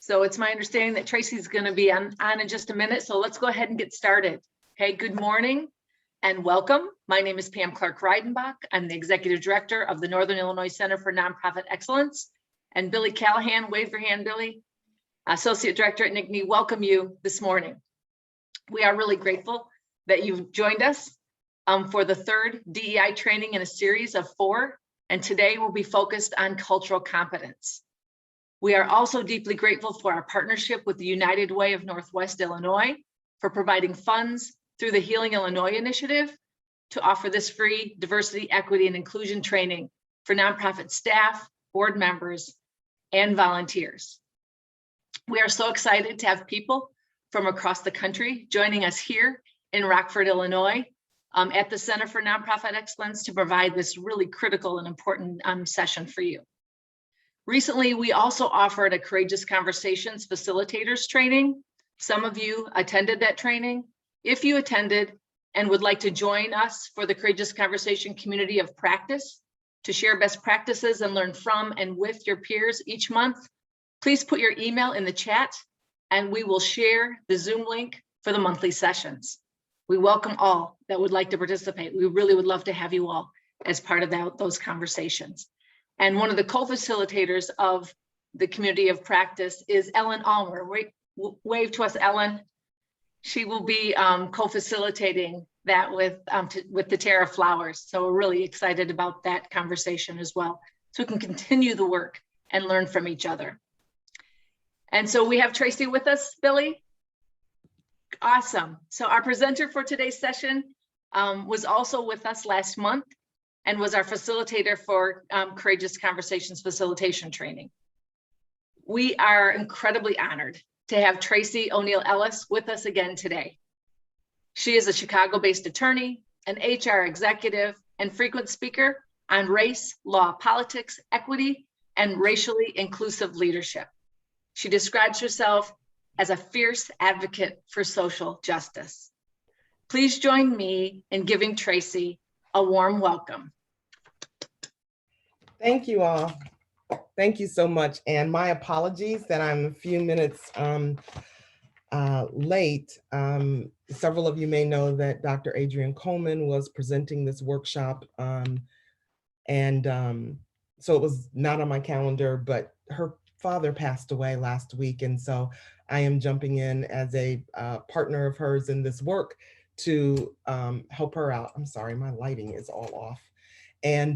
So it's my understanding that Tracy's going to be on in just a minute. So let's go ahead and get started. Okay, good morning and welcome. My name is Pam Clark-Reidenbach. I'm the Executive Director of the Northern Illinois Center for Nonprofit Excellence. And Billy Callahan, wave your hand, Billy, Associate Director at NICNE, welcome you this morning. We are really grateful that you've joined us for the third DEI training in a series of 4. And today we'll be focused on cultural competence. We are also deeply grateful for our partnership with the United Way of Northwest Illinois for providing funds through the Healing Illinois initiative to offer this free diversity, equity, and inclusion training for nonprofit staff, board members, and volunteers. We are so excited to have people from across the country joining us here in Rockford, Illinois, at the Center for Nonprofit Excellence to provide this really critical and important session for you. Recently, we also offered a Courageous Conversations Facilitators training. Some of you attended that training. If you attended and would like to join us for the Courageous Conversation community of practice to share best practices and learn from and with your peers each month, please put your email in the chat and we will share the Zoom link for the monthly sessions. We welcome all that would like to participate. We really would love to have you all as part of those conversations. And one of the co-facilitators of the community of practice is Ellen Almer. Wave to us, Ellen. She will be co-facilitating that with the Terra Flowers. So we're really excited about that conversation as well. So we can continue the work and learn from each other. And so we have Tracy with us, Billy. Awesome. So our presenter for today's session was also with us last month and was our facilitator for Courageous Conversations Facilitation Training. We are incredibly honored to have Traci O'Neill Ellis with us again today. She is a Chicago-based attorney, an HR executive, and frequent speaker on race, law, politics, equity, and racially inclusive leadership. She describes herself as a fierce advocate for social justice. Please join me in giving Traci a warm welcome. Thank you all. Thank you so much. And my apologies that I'm a few minutes late. Several of you may know that Dr. Adrienne Coleman was presenting this workshop. So it was not on my calendar, but her father passed away last week. And so I am jumping in as a partner of hers in this work to help her out. I'm sorry, my lighting is all off. And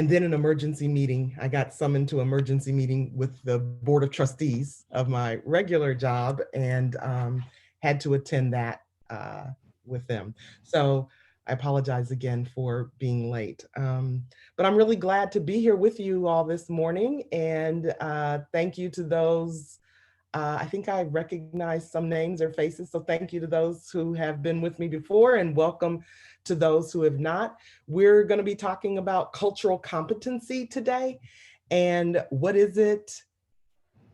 then an emergency meeting. I got summoned to an emergency meeting with the Board of Trustees of my regular job and had to attend that with them. So I apologize again for being late. But I'm really glad to be here with you all this morning. And thank you to those, I think I recognize some names or faces. So thank you to those who have been with me before and welcome to those who have not. We're going to be talking about cultural competency today and what is it,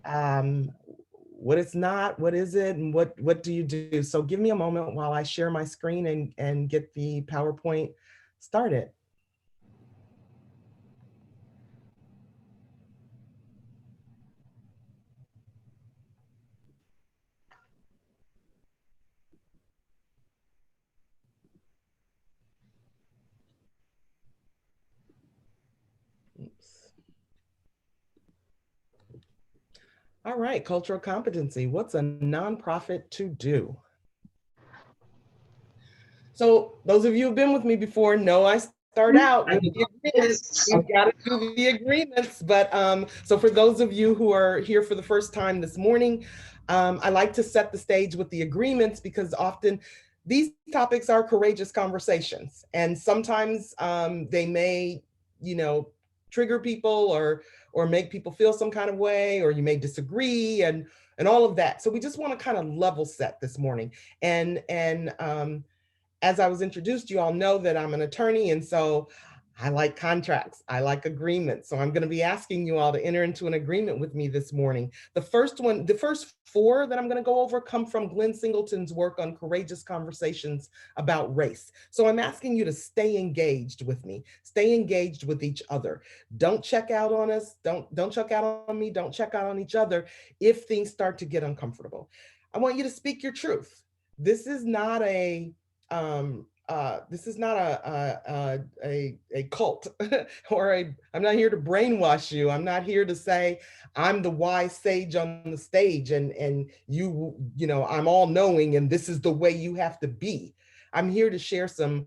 what it's not, what is it, and what do you do? So give me a moment while I share my screen and get the PowerPoint started. All right, cultural competency. What's a nonprofit to do? So those of you who've been with me before know I start out with the agreements. You've got to do the agreements. But so for those of you who are here for the first time this morning, I like to set the stage with the agreements because often these topics are courageous conversations. And sometimes they may, trigger people or make people feel some kind of way, or you may disagree and all of that. So we just want to kind of level set this morning. And as I was introduced, you all know that I'm an attorney. And so I like contracts. I like agreements. So I'm going to be asking you all to enter into an agreement with me this morning. The first 4 that I'm going to go over come from Glenn Singleton's work on courageous conversations about race. So I'm asking you to stay engaged with me, stay engaged with each other. Don't check out on us. Don't check out on me. Don't check out on each other if things start to get uncomfortable. I want you to speak your truth. This is not a a cult or I'm not here to brainwash you. I'm not here to say I'm the wise sage on the stage and you know, I'm all knowing and this is the way you have to be. I'm here to share some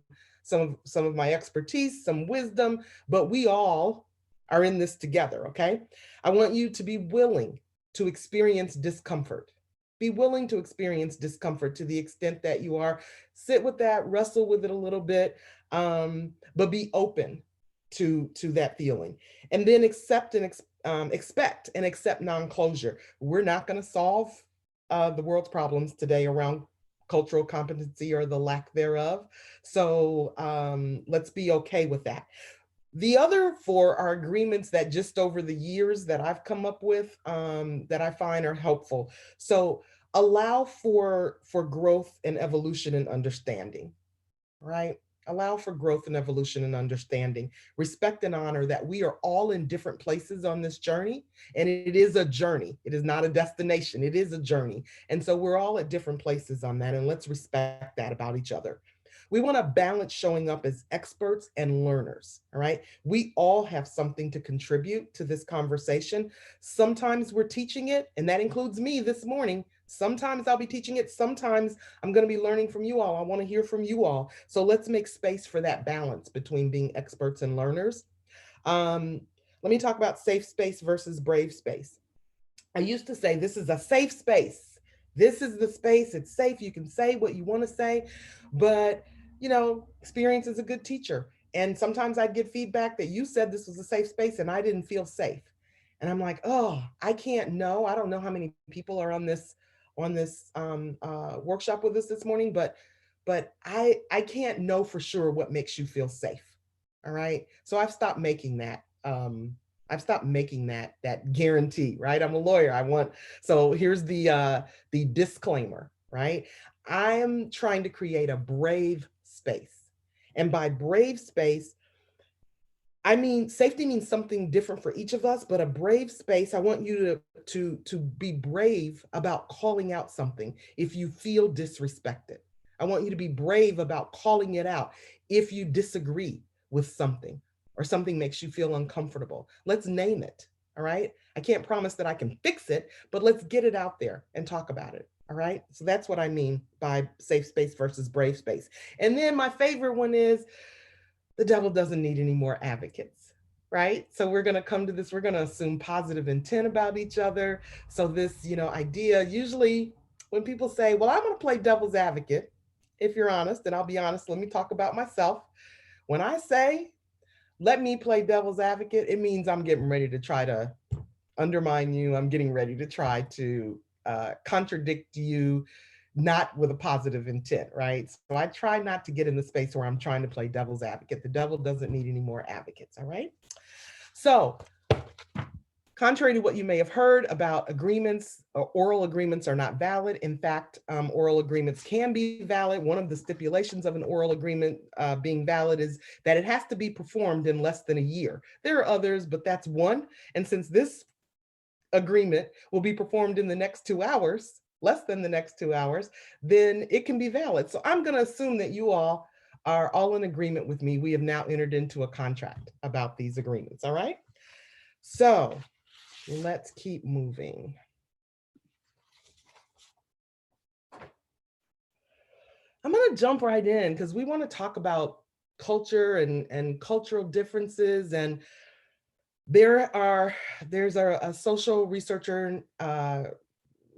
of my expertise, some wisdom, but we all are in this together, okay? I want you to be willing to experience discomfort. Be willing to experience discomfort to the extent that you are. Sit with that, wrestle with it a little bit, but be open to that feeling. And then accept and expect and accept non-closure. We're not going to solve the world's problems today around cultural competency or the lack thereof. So let's be okay with that. The other 4 are agreements that just over the years that I've come up with that I find are helpful. So allow for growth and evolution and understanding, right? Allow for growth and evolution and understanding. Respect and honor that we are all in different places on this journey. And it is a journey. It is not a destination. It is a journey. And so we're all at different places on that. And let's respect that about each other. We want to balance showing up as experts and learners, all right? We all have something to contribute to this conversation. Sometimes we're teaching it, and that includes me this morning. Sometimes I'll be teaching it. Sometimes I'm going to be learning from you all. I want to hear from you all. So let's make space for that balance between being experts and learners. Let me talk about safe space versus brave space. I used to say this is a safe space. This is the space. It's safe. You can say what you want to say, but you know, experience is a good teacher. And sometimes I'd get feedback that you said this was a safe space and I didn't feel safe. And I'm like, oh, I can't know. I don't know how many people are on this workshop with us this morning, but I can't know for sure what makes you feel safe. All right. So I've stopped making that. That guarantee, right? I'm a lawyer. So here's the disclaimer, right? I am trying to create a brave space. And by brave space, I mean, safety means something different for each of us, but a brave space, I want you to be brave about calling out something if you feel disrespected. I want you to be brave about calling it out if you disagree with something or something makes you feel uncomfortable. Let's name it, all right? I can't promise that I can fix it, but let's get it out there and talk about it, all right? So that's what I mean by safe space versus brave space. And then my favorite one is, the devil doesn't need any more advocates, right? So we're going to come to this, we're going to assume positive intent about each other. So this, idea, usually when people say, well, I'm going to play devil's advocate, if you're honest, and I'll be honest, let me talk about myself. When I say, let me play devil's advocate, it means I'm getting ready to try to undermine you. I'm getting ready to try to contradict you, not with a positive intent, right? So I try not to get in the space where I'm trying to play devil's advocate. The devil doesn't need any more advocates, all right? So contrary to what you may have heard about agreements, oral agreements are not valid. In fact, oral agreements can be valid. One of the stipulations of an oral agreement being valid is that it has to be performed in less than a year. There are others, but that's one. And since this agreement will be performed in the next 2 hours, less than the next 2 hours, then it can be valid. So I'm going to assume that you all are all in agreement with me. We have now entered into a contract about these agreements, all right? So let's keep moving. I'm going to jump right in because we want to talk about culture and cultural differences. And there's a social researcher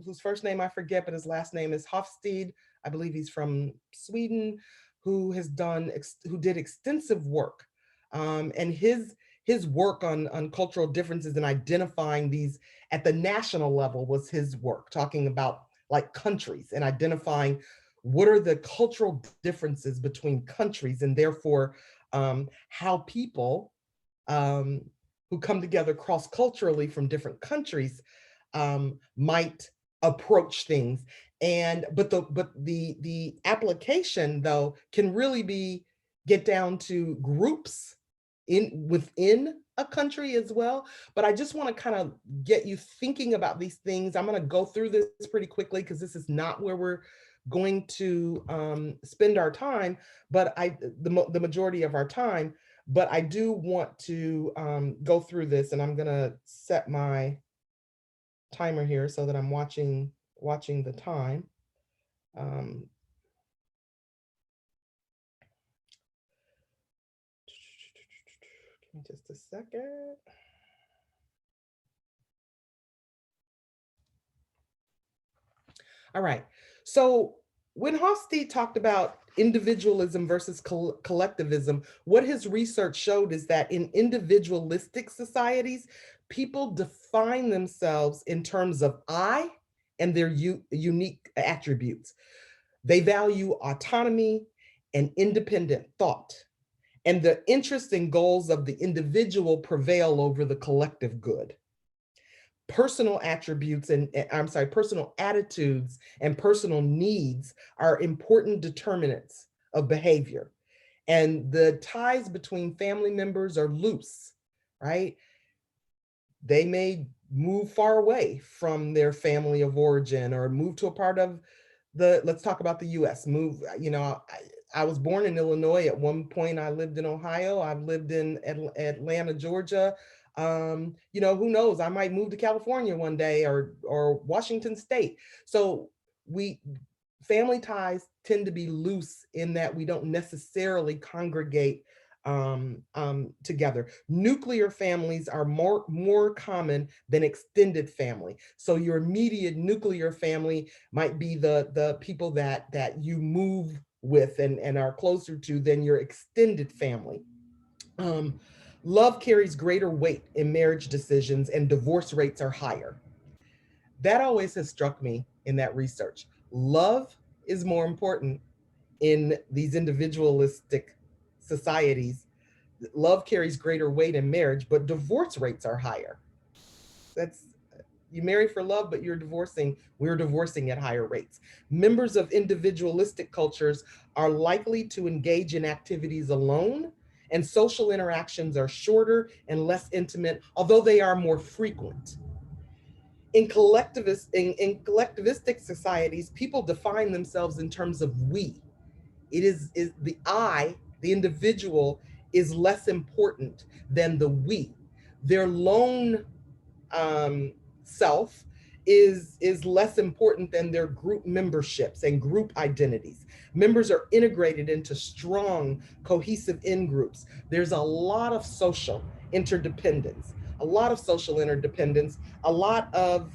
whose first name I forget, but his last name is Hofstede. I believe he's from Sweden, who did extensive work. And his work on cultural differences and identifying these at the national level was his work, talking about like countries and identifying what are the cultural differences between countries and therefore how people who come together cross-culturally from different countries might approach things. But the application though can really get down to groups within a country as well. But I just want to kind of get you thinking about these things. I'm going to go through this pretty quickly because this is not where we're going to spend our time, but the majority of our time. But I do want to go through this, and I'm going to set my timer here so that I'm watching the time. Give me just a second. All right. So when Hofstede talked about individualism versus collectivism, what his research showed is that in individualistic societies, people define themselves in terms of I and their unique attributes. They value autonomy and independent thought, and the interests and goals of the individual prevail over the collective good. Personal attributes personal attitudes and personal needs are important determinants of behavior. And the ties between family members are loose, right? They may move far away from their family of origin or move to a part of let's talk about the US, I was born in Illinois. At one point, I lived in Ohio. I've lived in Atlanta, Georgia. Who knows? I might move to California one day or Washington State. So family ties tend to be loose in that we don't necessarily congregate together. Nuclear families are more common than extended family. So your immediate nuclear family might be the people that you move with and are closer to than your extended family. Love carries greater weight in marriage decisions, and divorce rates are higher. That always has struck me in that research. Love is more important in these individualistic societies. Love carries greater weight in marriage, but divorce rates are higher. You marry for love, but we're divorcing at higher rates. Members of individualistic cultures are likely to engage in activities alone, and social interactions are shorter and less intimate, although they are more frequent. In collectivistic societies, people define themselves in terms of we. It is the I, the individual, is less important than the we. Their lone self is less important than their group memberships and group identities. Members are integrated into strong, cohesive in-groups. There's a lot of social interdependence, a lot of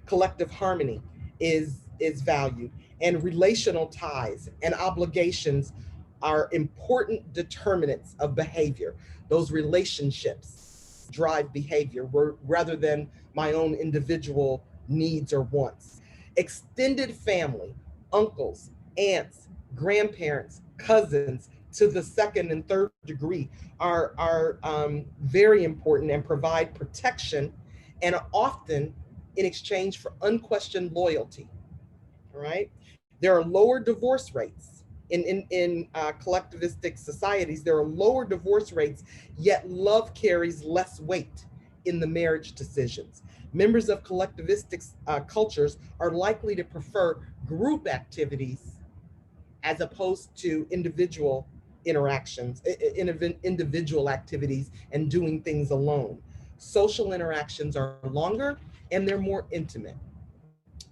collective harmony is valued, and relational ties and obligations are important determinants of behavior. Those relationships drive behavior rather than my own individual needs or wants. Extended family, uncles, aunts, grandparents, cousins to the second and third degree are very important and provide protection, and are often in exchange for unquestioned loyalty. All right. There are lower divorce rates in collectivistic societies. There are lower divorce rates, yet love carries less weight in the marriage decisions. Members of collectivistic cultures are likely to prefer group activities as opposed to individual interactions, individual activities and doing things alone. Social interactions are longer and they're more intimate.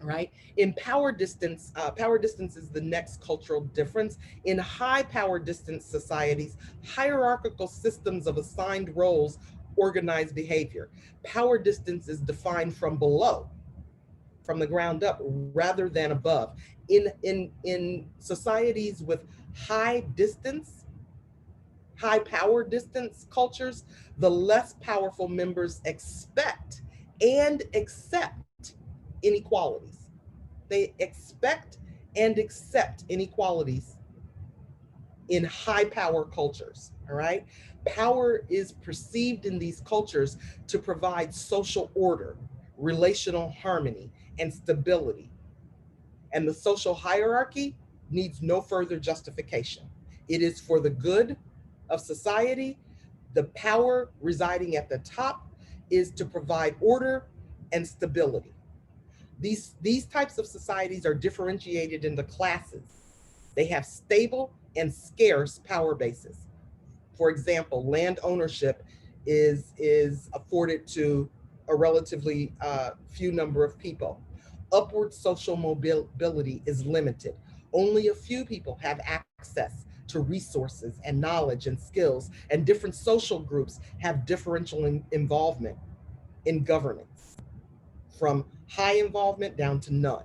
Right? In power distance is the next cultural difference. In high power distance societies, hierarchical systems of assigned roles organize behavior. Power distance is defined from below, from the ground up, rather than above. In societies with high power distance cultures, the less powerful members expect and accept inequalities. They expect and accept inequalities in high power cultures. all right? Power is perceived in these cultures to provide social order, relational harmony, and stability. And the social hierarchy needs no further justification. It is for the good of society. The power residing at the top is to provide order and stability. These types of societies are differentiated into classes. They have stable and scarce power bases. For example, land ownership is afforded to a relatively few number of people. Upward social mobility is limited. Only a few people have access to resources and knowledge and skills, and different social groups have differential involvement in governance, from high involvement down to none.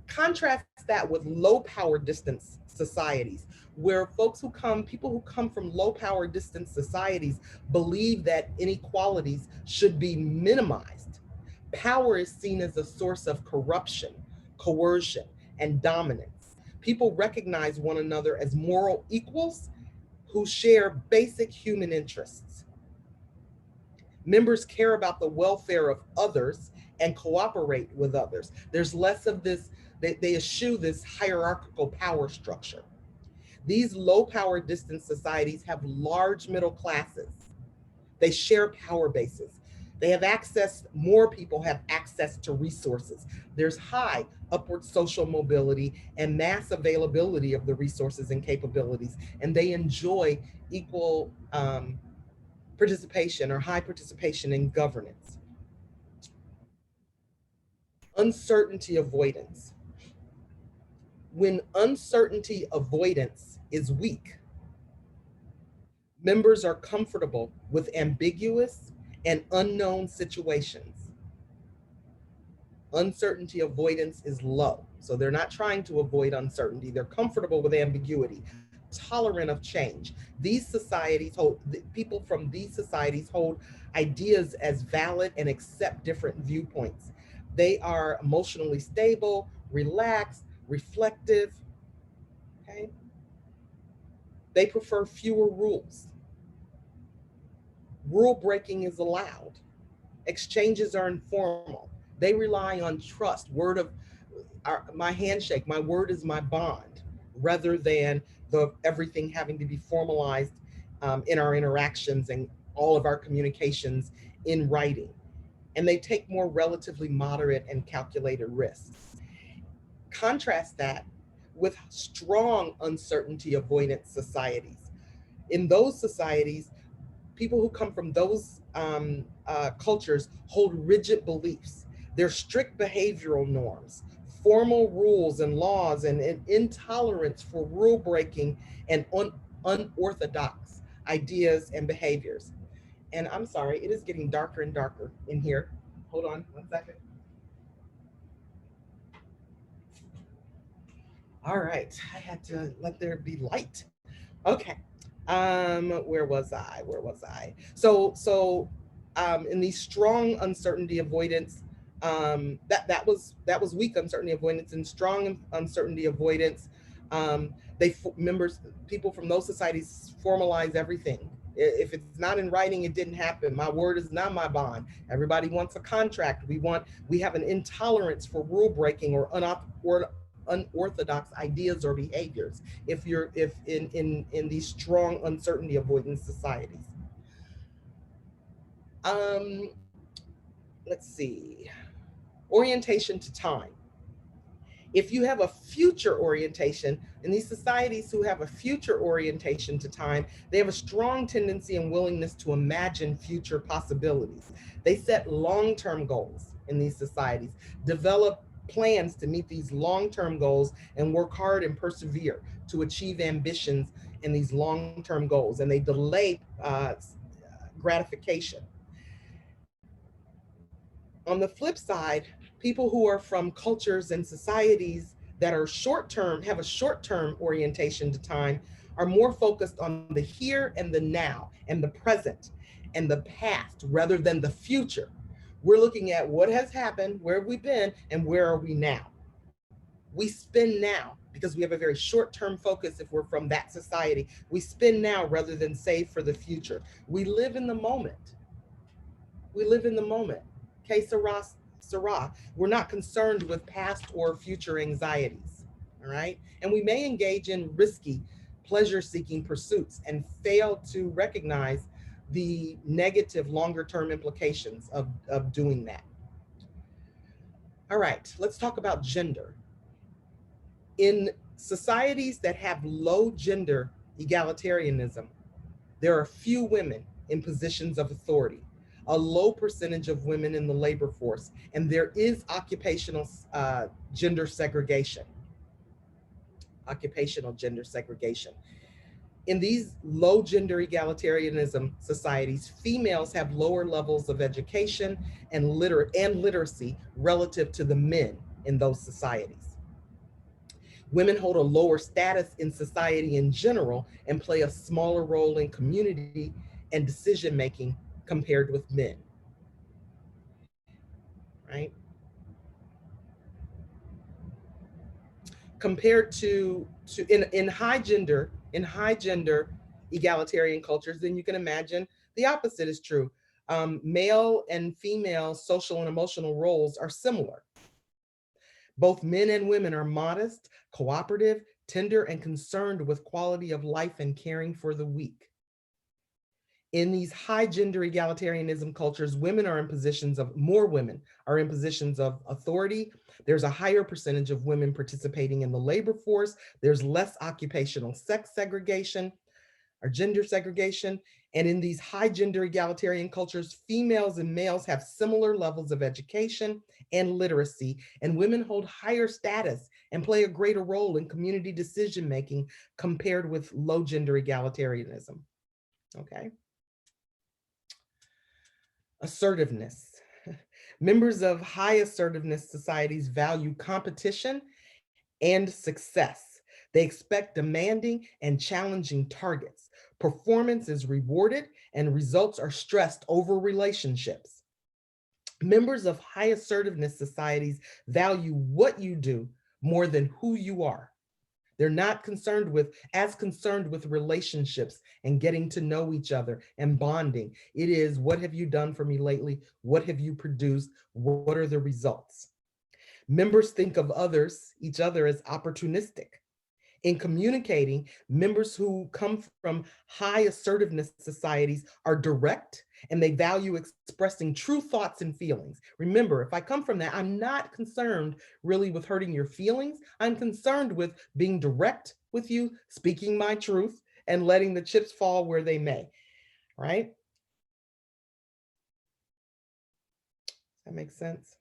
Contrast that with low power distance societies, where people who come from low power distance societies believe that inequalities should be minimized. Power is seen as a source of corruption, coercion, and dominance. People recognize one another as moral equals who share basic human interests. Members care about the welfare of others and cooperate with others. There's less of this, they eschew this hierarchical power structure. These low power distance societies have large middle classes. They share power bases. They have access, more people have access to resources. There's high upward social mobility and mass availability of the resources and capabilities, and they enjoy equal participation or high participation in governance. Uncertainty avoidance. When uncertainty avoidance is weak, members are comfortable with ambiguous and unknown situations. Uncertainty avoidance is low. So they're not trying to avoid uncertainty. They're comfortable with ambiguity, tolerant of change. People from these societies hold ideas as valid and accept different viewpoints. They are emotionally stable, relaxed, reflective, okay? They prefer fewer rules. Rule breaking is allowed. Exchanges are informal. They rely on trust, my handshake, my word is my bond, rather than everything having to be formalized in our interactions and all of our communications in writing. And they take more relatively moderate and calculated risks. Contrast that with strong uncertainty avoidance societies. In those societies, people who come from those cultures hold rigid beliefs. They're strict behavioral norms, formal rules and laws, and an intolerance for rule breaking and unorthodox ideas and behaviors. And I'm sorry, it is getting darker and darker in here. Hold on 1 second. All right, I had to let there be light. Okay. Where was I? So in the strong uncertainty avoidance, that was weak uncertainty avoidance. And strong uncertainty avoidance, people from those societies formalize everything. If it's not in writing, it didn't happen. My word is not my bond. Everybody wants a contract. We have an intolerance for rule breaking or unorthodox ideas or behaviors if in these strong uncertainty avoidance societies. Let's see. Orientation to time. If you have a future orientation, in these societies who have a future orientation to time, they have a strong tendency and willingness to imagine future possibilities. They set long-term goals in these societies, develop plans to meet these long-term goals, and work hard and persevere to achieve ambitions in these long-term goals, and they delay gratification. On the flip side, people who are from cultures and societies that are short-term, have a short-term orientation to time, are more focused on the here and the now and the present and the past rather than the future. We're looking at what has happened, where have we been, and where are we now? We spend now because we have a very short-term focus. If we're from that society, we spend now rather than save for the future. We live in the moment. We live in the moment. Que sera, sera. We're not concerned with past or future anxieties, all right? And we may engage in risky, pleasure-seeking pursuits and fail to recognize the negative longer-term implications of doing that. All right, let's talk about gender. In societies that have low gender egalitarianism, there are few women in positions of authority, a low percentage of women in the labor force, and there is occupational gender segregation. Occupational gender segregation. In these low gender egalitarianism societies, females have lower levels of education and literacy relative to the men in those societies. Women hold a lower status in society in general and play a smaller role in community and decision-making compared with men, right? Compared to in high gender egalitarian cultures, then you can imagine the opposite is true. Male and female social and emotional roles are similar. Both men and women are modest, cooperative, tender, and concerned with quality of life and caring for the weak. In these high gender egalitarianism cultures, more women are in positions of authority. There's a higher percentage of women participating in the labor force. There's less occupational sex segregation or gender segregation. And in these high gender egalitarian cultures, females and males have similar levels of education and literacy, and women hold higher status and play a greater role in community decision-making compared with low gender egalitarianism, okay? Assertiveness. Members of high assertiveness societies value competition and success. They expect demanding and challenging targets. Performance is rewarded and results are stressed over relationships. Members of high assertiveness societies value what you do more than who you are. They're not as concerned with relationships and getting to know each other and bonding. It is, what have you done for me lately? What have you produced? What are the results? Members think of each other as opportunistic. In communicating, members who come from high assertiveness societies are direct and they value expressing true thoughts and feelings. Remember, if I come from that, I'm not concerned really with hurting your feelings. I'm concerned with being direct with you, speaking my truth, and letting the chips fall where they may, right? Does that make sense?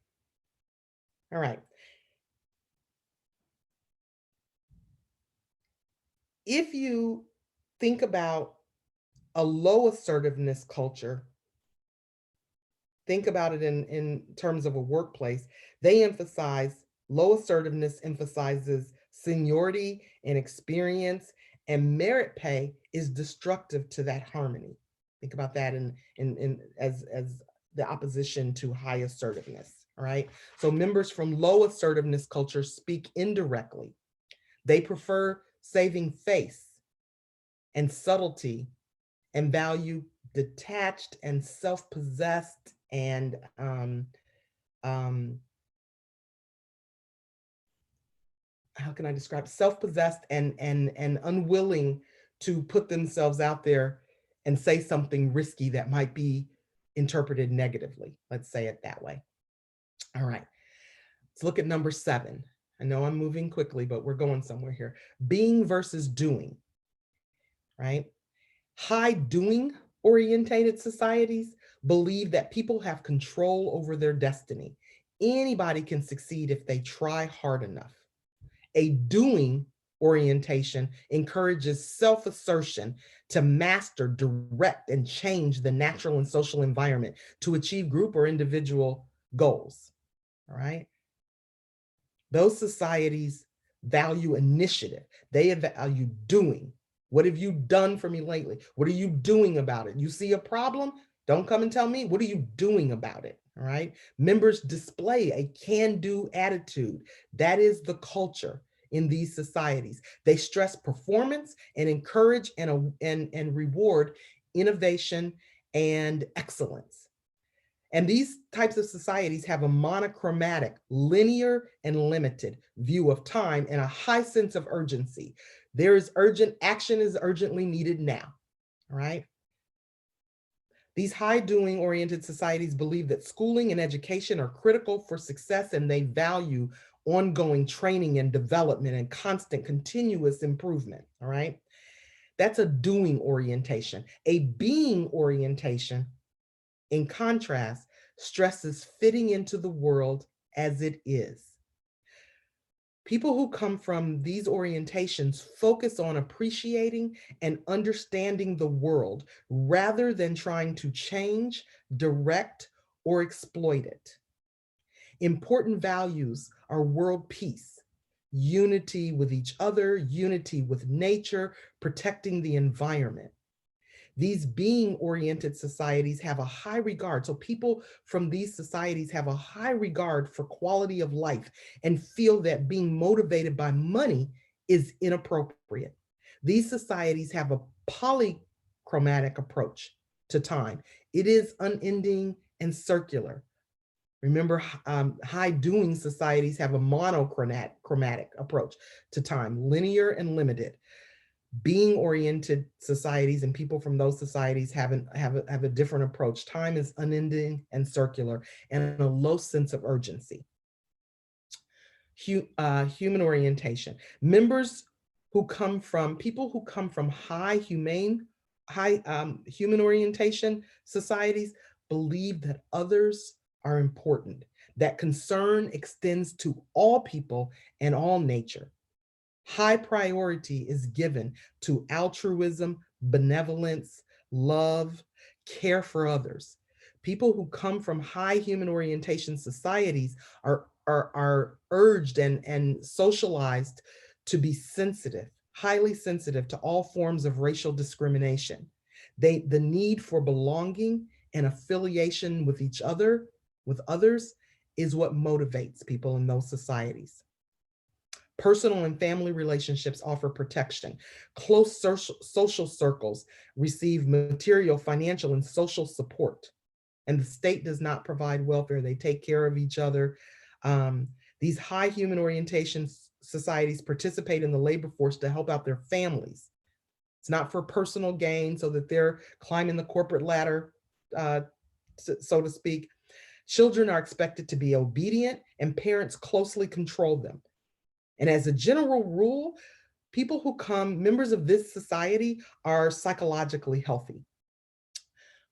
All right. If you think about a low assertiveness culture, think about it in terms of a workplace, low assertiveness emphasizes seniority and experience, and merit pay is destructive to that harmony. Think about that as the opposition to high assertiveness, all right? So members from low assertiveness cultures speak indirectly. They prefer saving face and subtlety and value detached and self-possessed and how can I describe self-possessed and unwilling to put themselves out there and say something risky that might be interpreted negatively. Let's say it that way. All right, let's look at number 7. I know I'm moving quickly, but we're going somewhere here. Being versus doing, right? High doing orientated societies believe that people have control over their destiny. Anybody can succeed if they try hard enough. A doing orientation encourages self-assertion to master, direct, and change the natural and social environment to achieve group or individual goals, all right? Those societies value initiative. They value doing. What have you done for me lately? What are you doing about it? You see a problem? Don't come and tell me. What are you doing about it? All right. Members display a can-do attitude. That is the culture. in these societies. They stress performance and encourage and reward innovation and excellence. And these types of societies have a monochromatic, linear and limited view of time and a high sense of urgency. There is urgent, action is urgently needed now, all right? These high doing oriented societies believe that schooling and education are critical for success, and they value ongoing training and development and constant continuous improvement, all right? That's a doing orientation. A being orientation, in contrast, stresses fitting into the world as it is. People who come from these orientations focus on appreciating and understanding the world rather than trying to change, direct, or exploit it. Important values are world peace, unity with each other, unity with nature, protecting the environment. These being-oriented societies have a high regard. So people from these societies have a high regard for quality of life and feel that being motivated by money is inappropriate. These societies have a polychromatic approach to time. It is unending and circular. Remember, high-doing societies have a monochromatic approach to time, linear and limited. Being-oriented societies and people from those societies have a different approach. Time is unending and circular and a low sense of urgency. Human orientation. People who come from high human orientation societies believe that others are important, that concern extends to all people and all nature. High priority is given to altruism, benevolence, love, care for others. People who come from high human orientation societies are urged and socialized to be sensitive, highly sensitive to all forms of racial discrimination. The need for belonging and affiliation with each other, with others, is what motivates people in those societies. Personal and family relationships offer protection. Close social circles receive material, financial, and social support. And the state does not provide welfare. They take care of each other. These high human orientation societies participate in the labor force to help out their families. It's not for personal gain so that they're climbing the corporate ladder, so to speak. Children are expected to be obedient and parents closely control them. And as a general rule, people who members of this society are psychologically healthy.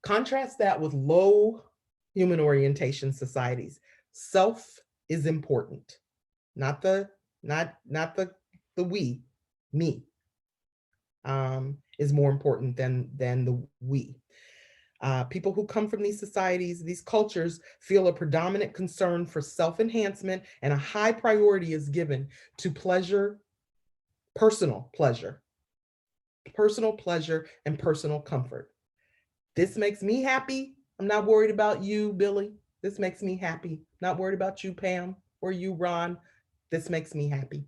Contrast that with low human orientation societies. Self is important, not the we, me, is more important than the we. People who come from these societies, these cultures, feel a predominant concern for self-enhancement, and a high priority is given to pleasure, personal pleasure and personal comfort. This makes me happy. I'm not worried about you, Billy. This makes me happy. Not worried about you, Pam, or you, Ron. This makes me happy.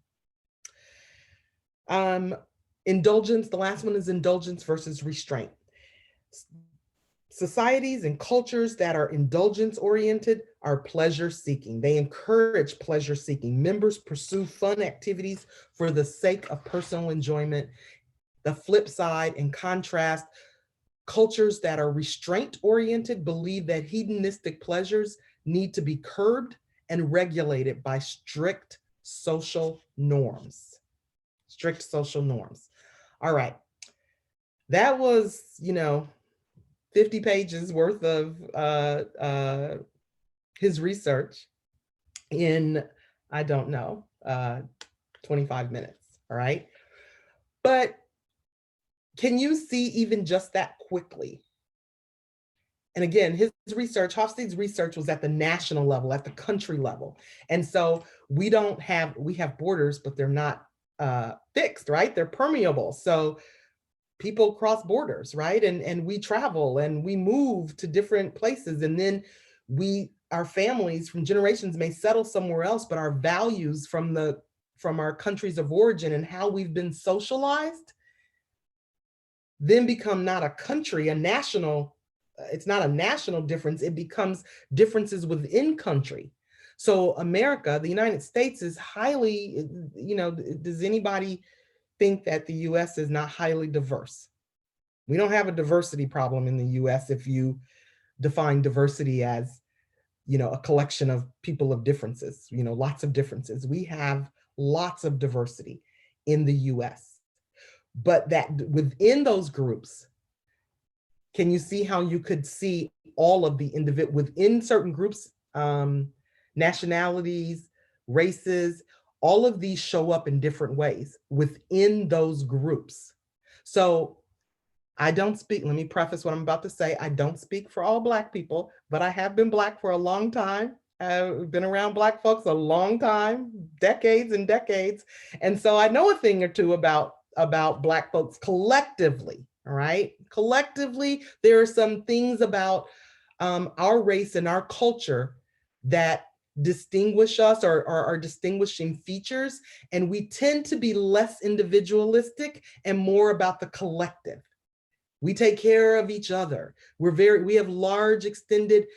Indulgence, the last one is indulgence versus restraint. Societies and cultures that are indulgence-oriented are pleasure-seeking. They encourage pleasure-seeking. Members pursue fun activities for the sake of personal enjoyment. The flip side, in contrast, cultures that are restraint-oriented believe that hedonistic pleasures need to be curbed and regulated by strict social norms. Strict social norms. All right. That was, 50 pages worth of his research in, 25 minutes, all right? But can you see even just that quickly? And again, his research, Hofstede's research was at the national level, at the country level. And so we have borders, but they're not fixed, right? They're permeable. So people cross borders, right? And we travel and we move to different places. And then our families from generations may settle somewhere else, but our values from from our countries of origin and how we've been socialized, then become not a country, a national, it's not a national difference, it becomes differences within country. So America, the United States is highly, does anybody think that the US is not highly diverse? We don't have a diversity problem in the US if you define diversity as, a collection of people of differences, lots of differences. We have lots of diversity in the US. But that within those groups, can you see how you could see all of the individual within certain groups, nationalities, races, all of these show up in different ways within those groups. So I don't speak, let me preface what I'm about to say. I don't speak for all Black people, but I have been Black for a long time. I've been around Black folks a long time, decades and decades. And so I know a thing or two about Black folks collectively, all right? Collectively, there are some things about our race and our culture that distinguish us or are distinguishing features. And we tend to be less individualistic and more about the collective. We take care of each other. We have large extended.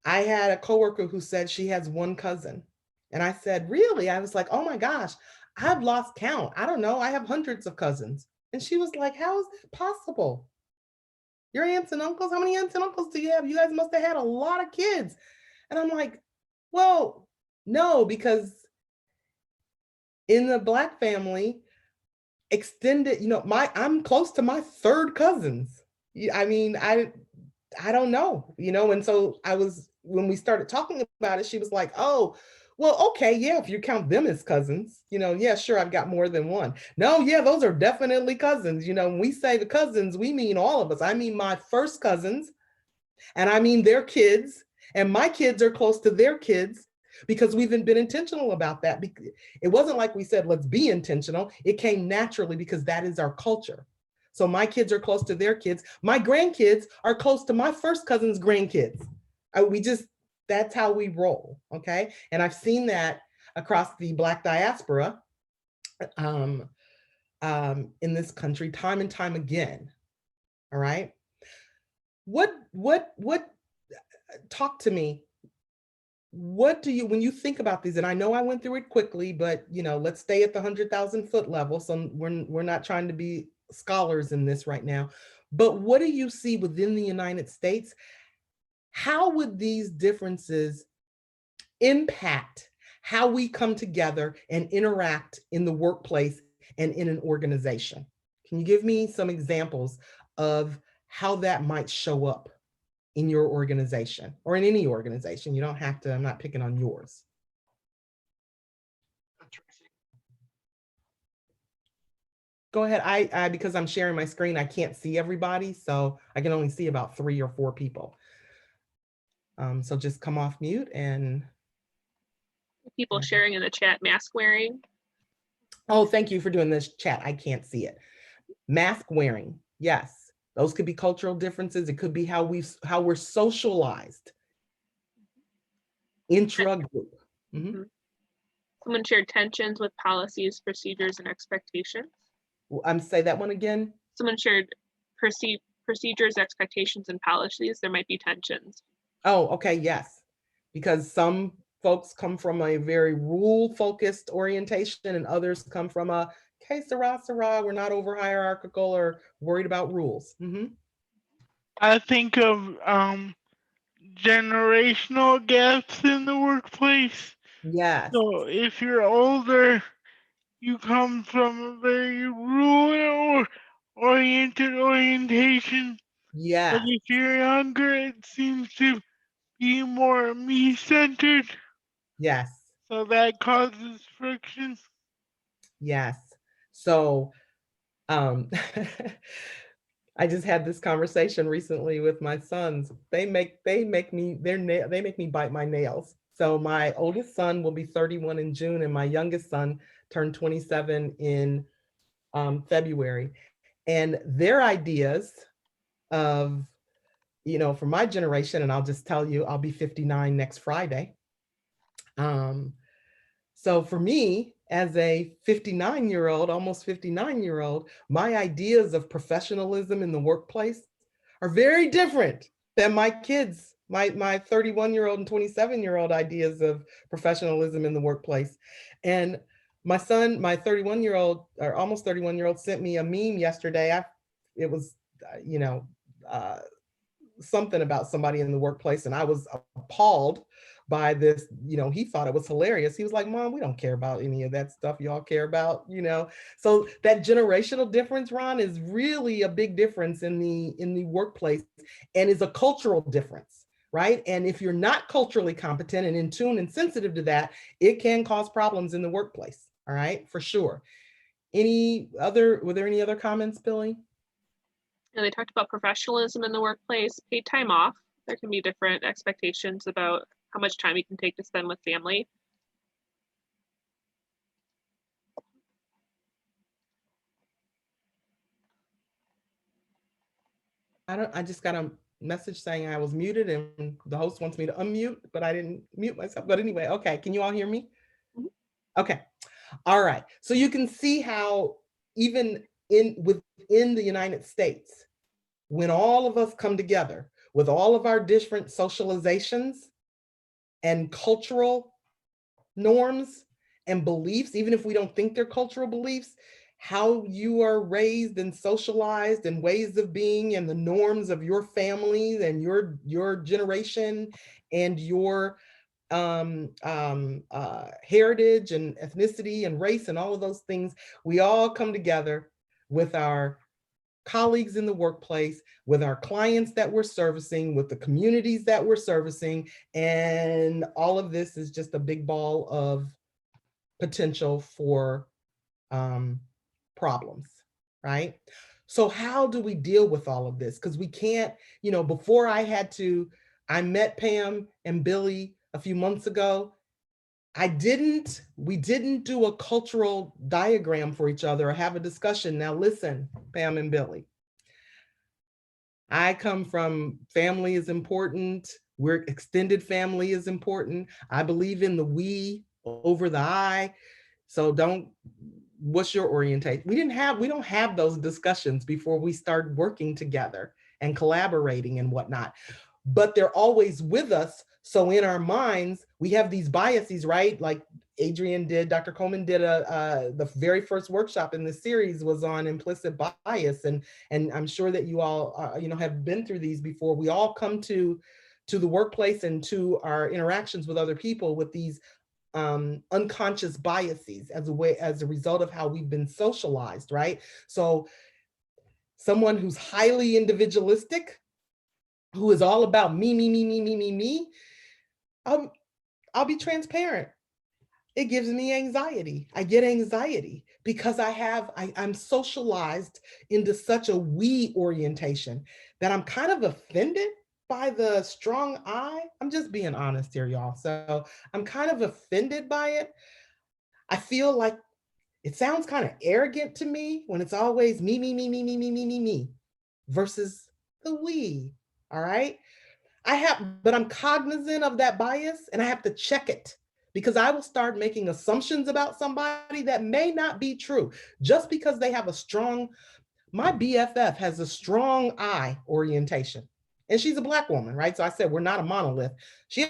I had a coworker who said she has one cousin. And I said, really? I was like, oh my gosh, I've lost count. I don't know. I have hundreds of cousins. And she was like, how is that possible? Your aunts and uncles? How many aunts and uncles do you have? You guys must have had a lot of kids. And I'm like, well, no, because in the Black family, extended, I'm close to my third cousins. I mean, I don't know, and so when we started talking about it, she was like, oh, well, okay, yeah, if you count them as cousins, yeah, sure, I've got more than one. No, yeah, those are definitely cousins. When we say the cousins, we mean all of us. I mean my first cousins, and I mean their kids, and my kids are close to their kids, because we've been intentional about that. It wasn't like we said, let's be intentional. It came naturally because that is our culture. So my kids are close to their kids. My grandkids are close to my first cousin's grandkids. That's how we roll, okay? And I've seen that across the Black diaspora in this country time and time again, all right? Talk to me. What do you, when you think about these, and I know I went through it quickly, but let's stay at the 100,000 foot level. So we're not trying to be scholars in this right now, but what do you see within the United States? How would these differences impact how we come together and interact in the workplace and in an organization? Can you give me some examples of how that might show up in your organization or in any organization? You don't have to, I'm not picking on yours. Go ahead. I because I'm sharing my screen, I can't see everybody, so I can only see about 3 or 4 people. So just come off mute and. People sharing in the chat, mask wearing. Oh, thank you for doing this chat. I can't see it. Mask wearing, yes. Those could be cultural differences. It could be how we're socialized. Intra-group. Mm-hmm. Someone shared tensions with policies, procedures, and expectations. Say that one again. Someone shared procedures, expectations, and policies. There might be tensions. Oh, okay, yes. Because some folks come from a very rule-focused orientation and others come from a, okay, sarah, we're not over hierarchical or worried about rules. Mm-hmm. I think of generational gaps in the workplace. Yes. So if you're older, you come from a very rule-oriented orientation. Yeah. But if you're younger, it seems to be more me-centered. Yes. So that causes friction. Yes. So I just had this conversation recently with my sons. They make me bite my nails. So my oldest son will be 31 in June, and my youngest son turned 27 in February. And their ideas of, for my generation, and I'll just tell you, I'll be 59 next Friday. So for me, as a 59-year-old, almost 59-year-old, my ideas of professionalism in the workplace are very different than my kids, my 31-year-old and 27-year-old ideas of professionalism in the workplace. And my son, my 31-year-old or almost 31-year-old, sent me a meme yesterday. It was, something about somebody in the workplace, and I was appalled by this. He thought it was hilarious. He was like, "Mom, we don't care about any of that stuff y'all care about." So that generational difference, Ron, is really a big difference in the workplace, and is a cultural difference, right? And if you're not culturally competent and in tune and sensitive to that, it can cause problems in the workplace. All right, for sure. Were there any other comments, Billy? They talked about professionalism in the workplace, paid time off. There can be different expectations about how much time you can take to spend with family. I just got a message saying I was muted and the host wants me to unmute, but I didn't mute myself. But anyway, okay, can you all hear me? Mhm. Okay, all right. So you can see how even within the United States, when all of us come together with all of our different socializations and cultural norms and beliefs, even if we don't think they're cultural beliefs, how you are raised and socialized and ways of being and the norms of your family and your generation and your heritage and ethnicity and race and all of those things, we all come together with our colleagues in the workplace, with our clients that we're servicing, with the communities that we're servicing. And all of this is just a big ball of potential for problems, right? So how do we deal with all of this? Because we can't, before I met Pam and Billy a few months ago. We didn't do a cultural diagram for each other or have a discussion. Now listen, Pam and Billy, I come from family is important. We're extended family is important. I believe in the we over the I. So what's your orientation? We don't have those discussions before we start working together and collaborating and whatnot, but they're always with us. So in our minds, we have these biases, right? Like Dr. Coleman did the very first workshop in this series was on implicit bias. And I'm sure that you all, have been through these before. We all come to the workplace and to our interactions with other people with these unconscious biases as a result of how we've been socialized, right? So someone who's highly individualistic, who is all about me, I'll be transparent. It gives me anxiety. I get anxiety because I'm socialized into such a we orientation that I'm kind of offended by the strong I. I'm just being honest here, y'all. So I'm kind of offended by it. I feel like it sounds kind of arrogant to me when it's always me versus the we. All right. But I'm cognizant of that bias and I have to check it because I will start making assumptions about somebody that may not be true just because they have my BFF has a strong I orientation and she's a Black woman, right? So I said, we're not a monolith. She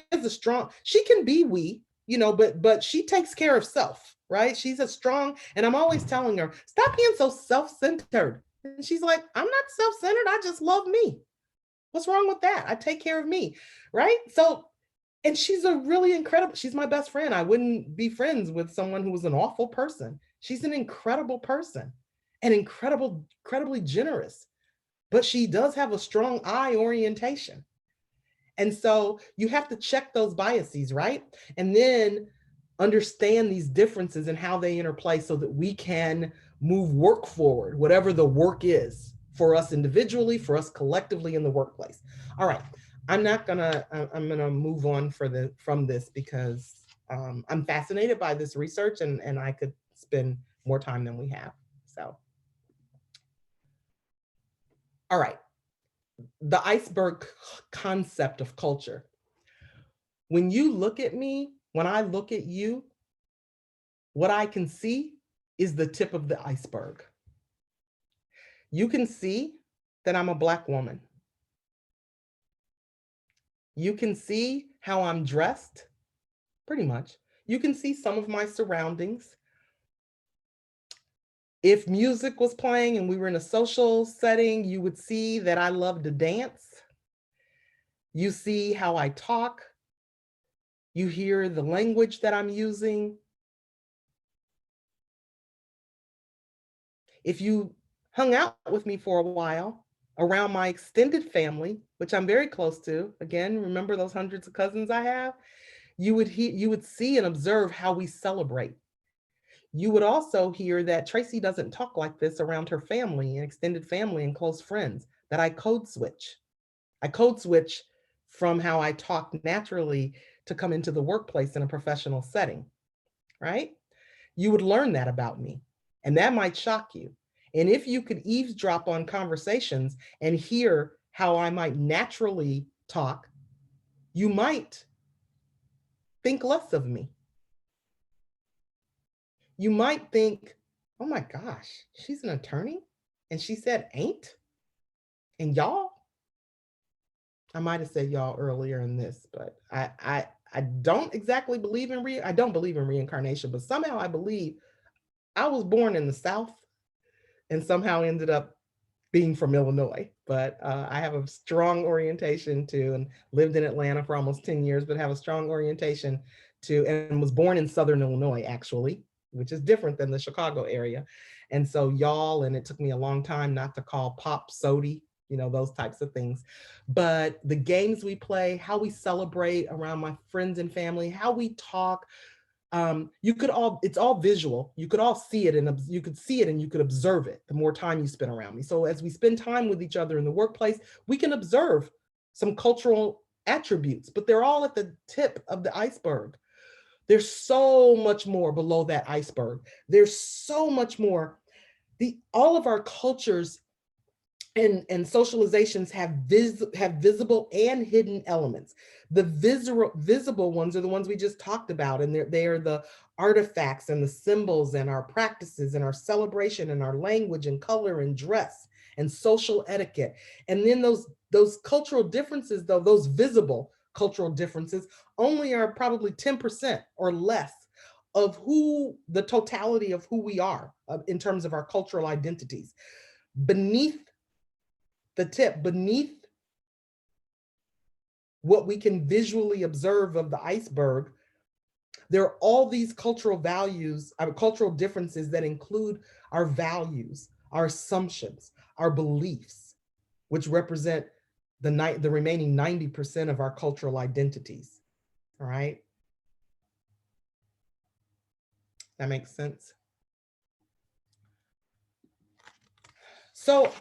can be we, but she takes care of self, right? She's and I'm always telling her, stop being so self-centered. And she's like, I'm not self-centered. I just love me. What's wrong with that? I take care of me, right? So, and she's she's my best friend. I wouldn't be friends with someone who was an awful person. She's an incredible person and incredibly generous, but she does have a strong I orientation. And so you have to check those biases, right? And then understand these differences and how they interplay so that we can move work forward, whatever the work is for us individually, for us collectively in the workplace. All right, I'm gonna move on from this because I'm fascinated by this research and I could spend more time than we have, so. All right, the iceberg concept of culture. When you look at me, when I look at you, what I can see is the tip of the iceberg. You can see that I'm a Black woman. You can see how I'm dressed, pretty much. You can see some of my surroundings. If music was playing and we were in a social setting, you would see that I love to dance. You see how I talk. You hear the language that I'm using. If you hung out with me for a while around my extended family, which I'm very close to, again, remember those hundreds of cousins I have, you would see and observe how we celebrate. You would also hear that Traci doesn't talk like this around her family and extended family and close friends, that I code switch. I code switch from how I talk naturally to come into the workplace in a professional setting, right? You would learn that about me, and that might shock you. And if you could eavesdrop on conversations and hear how I might naturally talk, you might think less of me. You might think, oh my gosh, she's an attorney and she said ain't? And y'all? I might have said y'all earlier in this, but I don't exactly believe in I don't believe in reincarnation, but somehow I believe I was born in the South and somehow ended up being from Illinois. But I have a strong orientation to, and lived in Atlanta for almost 10 years, but have a strong orientation to, and was born in Southern Illinois, actually, which is different than the Chicago area. And so y'all, and it took me a long time not to call pop sody, you know, those types of things. But the games we play, how we celebrate around my friends and family, how we talk, it's all visual. You could all see it, and you could see it and you could observe it the more time you spend around me. So as we spend time with each other in the workplace, we can observe some cultural attributes, but they're all at the tip of the iceberg. There's so much more below that iceberg. There's so much more. All of our cultures and socializations have visible and hidden elements. The visible ones are the ones we just talked about, and they are the artifacts and the symbols and our practices and our celebration and our language and color and dress and social etiquette. And then those cultural differences, though, those visible cultural differences only are probably 10% or less of the totality of who we are in terms of our cultural identities. Beneath the tip, beneath what we can visually observe of the iceberg, there are all these cultural values, our cultural differences that include our values, our assumptions, our beliefs, which represent the remaining 90% of our cultural identities. All right. That makes sense. So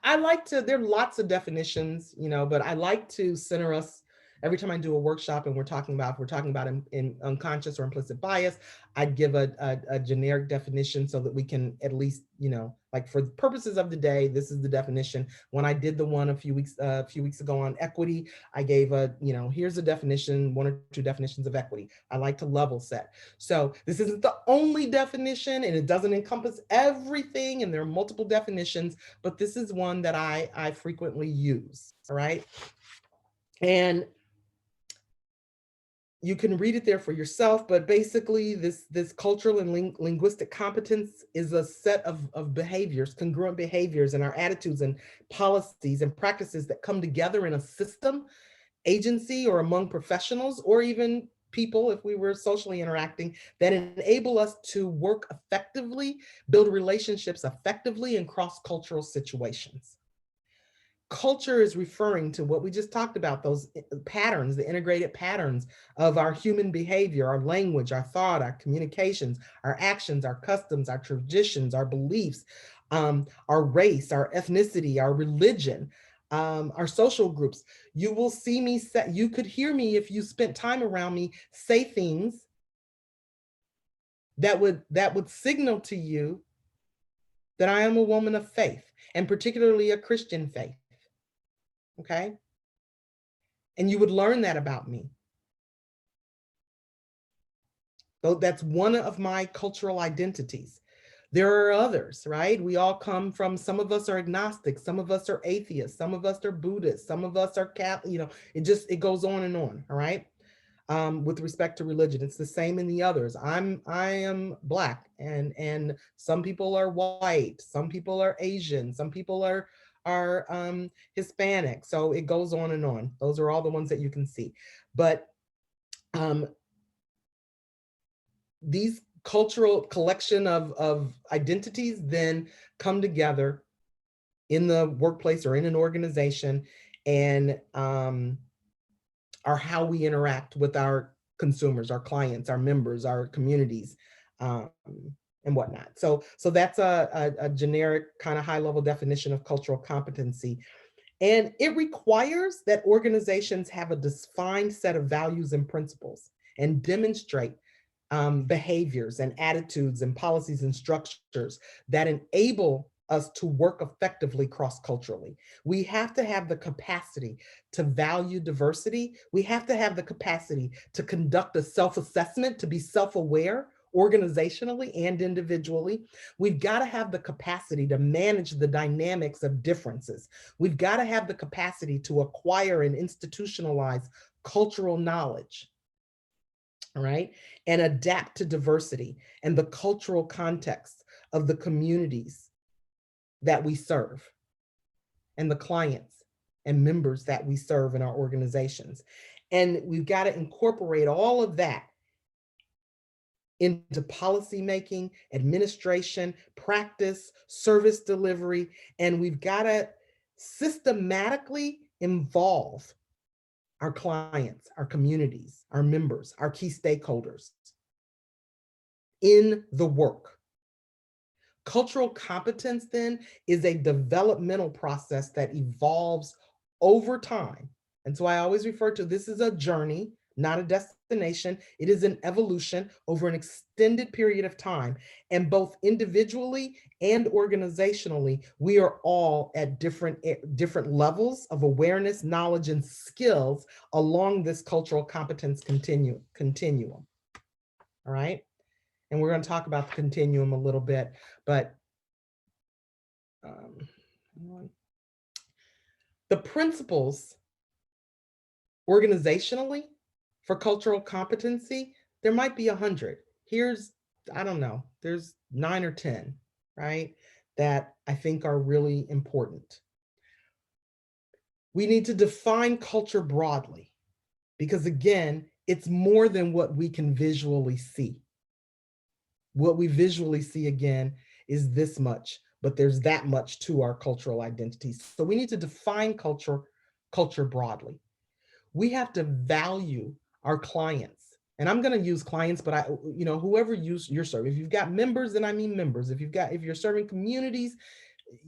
I like to, there are lots of definitions, you know, but I like to center us every time I do a workshop and we're talking about in unconscious or implicit bias. I'd give a generic definition so that we can at least, you know, like for the purposes of the day, this is the definition. When I did the one a few weeks ago on equity, I gave here's a definition, 1 or 2 definitions of equity. I like to level set. So this isn't the only definition and it doesn't encompass everything, and there are multiple definitions, but this is one that I frequently use, all right? And you can read it there for yourself, but basically this cultural and linguistic competence is a set of behaviors, congruent behaviors, and our attitudes and policies and practices that come together in a system, agency, or among professionals, or even people, if we were socially interacting, that enable us to work effectively, build relationships effectively in cross-cultural situations. Culture is referring to what we just talked about, those patterns, the integrated patterns of our human behavior, our language, our thought, our communications, our actions, our customs, our traditions, our beliefs, our race, our ethnicity, our religion, our social groups. You will see me, you could hear me if you spent time around me, say things that would signal to you that I am a woman of faith, and particularly a Christian faith. Okay? And you would learn that about me. Though that's one of my cultural identities. There are others, right? We all come from, some of us are agnostic, some of us are atheists, some of us are Buddhists, some of us are Catholic, it goes on and on, all right? With respect to religion, it's the same in the others. I am Black, and some people are white, some people are Asian, some people are Hispanic. So it goes on and on. Those are all the ones that you can see. But these cultural collection of identities then come together in the workplace or in an organization, and are how we interact with our consumers, our clients, our members, our communities, and whatnot. So that's a generic kind of high level definition of cultural competency. And it requires that organizations have a defined set of values and principles and demonstrate behaviors and attitudes and policies and structures that enable us to work effectively cross-culturally. We have to have the capacity to value diversity. We have to have the capacity to conduct a self-assessment, to be self-aware organizationally and individually. We've got to have the capacity to manage the dynamics of differences. We've got to have the capacity to acquire and institutionalize cultural knowledge, all right, and adapt to diversity and the cultural context of the communities that we serve and the clients and members that we serve in our organizations. And we've got to incorporate all of that into policymaking, administration, practice, service delivery, and we've got to systematically involve our clients, our communities, our members, our key stakeholders in the work. Cultural competence then is a developmental process that evolves over time. And so I always refer to this as a journey, not a destination. It is an evolution over an extended period of time. And both individually and organizationally, we are all at different levels of awareness, knowledge, and skills along this cultural competence continuum. All right. And we're going to talk about the continuum a little bit, but the principles organizationally for cultural competency, there might be 100. Here's, I don't know, there's 9 or 10, right? That I think are really important. We need to define culture broadly, because again, it's more than what we can visually see. What we visually see, again, is this much, but there's that much to our cultural identities. So we need to define culture broadly. We have to value our clients. And I'm going to use clients, but whoever you're serving. If you've got members, then I mean members. If you're serving communities,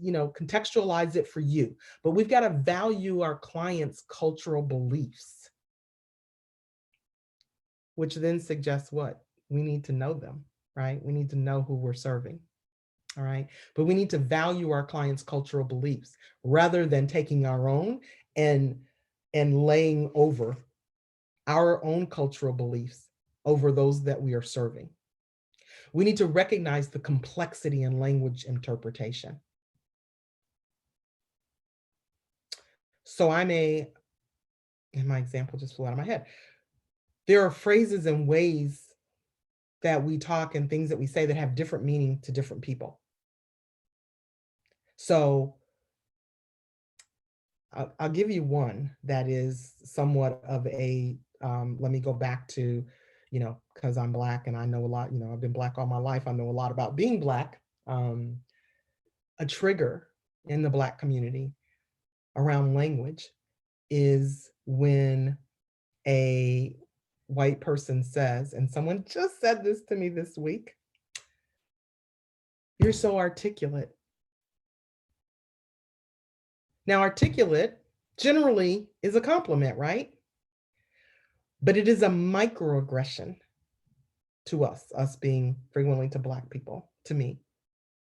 contextualize it for you. But we've got to value our clients' cultural beliefs, which then suggests what? We need to know them. Right? We need to know who we're serving. All right. But we need to value our clients' cultural beliefs rather than taking our own and laying over our own cultural beliefs over those that we are serving. We need to recognize the complexity in language interpretation. So and my example just flew out of my head. There are phrases and ways that we talk and things that we say that have different meaning to different people. So I'll give you one that is somewhat of a, let me go back to, because I'm Black and I know a lot, I've been Black all my life. I know a lot about being Black. A trigger in the Black community around language is when a white person says, and someone just said this to me this week, "You're so articulate." Now, articulate generally is a compliment, right? But it is a microaggression to us being frequently to Black people, to me,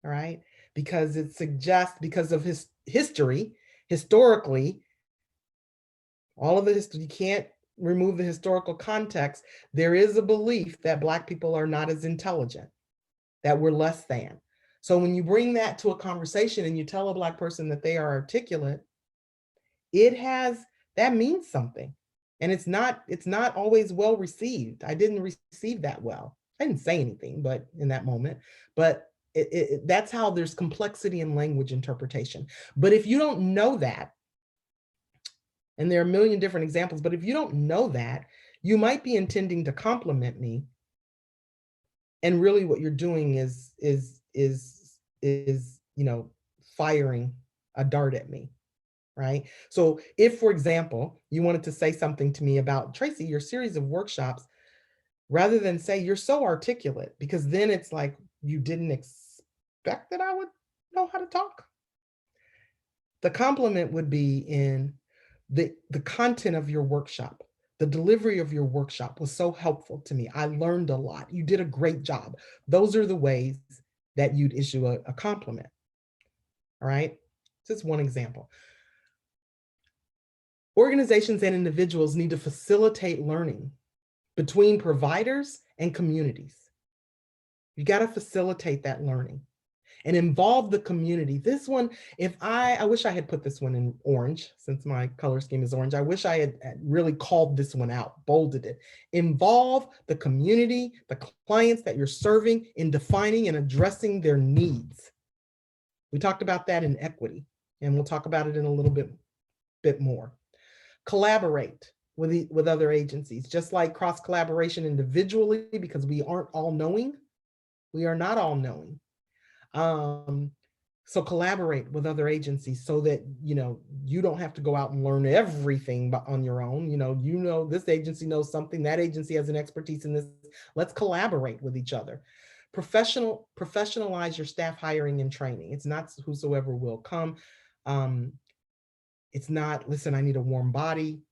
all right? Because it suggests, because of his history, historically, all of the history, you can't remove the historical context, there is a belief that Black people are not as intelligent, that we're less than. So when you bring that to a conversation and you tell a Black person that they are articulate, that means something. And it's not always well received. I didn't receive that well. I didn't say anything, but in that moment, but that's how there's complexity in language interpretation. But if you don't know that, and there are a million different examples, but if you don't know that, you might be intending to compliment me. And really what you're doing is firing a dart at me, right? So if, for example, you wanted to say something to me about, Traci, your series of workshops, rather than say you're so articulate, because then it's like you didn't expect that I would know how to talk. The compliment would be in the content of your workshop. The delivery of your workshop was so helpful to me. I learned a lot. You did a great job. Those are the ways that you'd issue a compliment. All right, just one example. Organizations and individuals need to facilitate learning between providers and communities. You got to facilitate that learning and involve the community. This one, I wish I had put this one in orange, since my color scheme is orange. I wish I had really called this one out, bolded it. Involve the community, the clients that you're serving, in defining and addressing their needs. We talked about that in equity, and we'll talk about it in a little bit more. Collaborate with other agencies, just like cross collaboration individually, because we aren't all knowing. We are not all knowing. So collaborate with other agencies so that, you don't have to go out and learn everything on your own. This agency knows something, that agency has an expertise in this. Let's collaborate with each other. Professionalize your staff hiring and training. It's not whosoever will come. It's not, listen, I need a warm body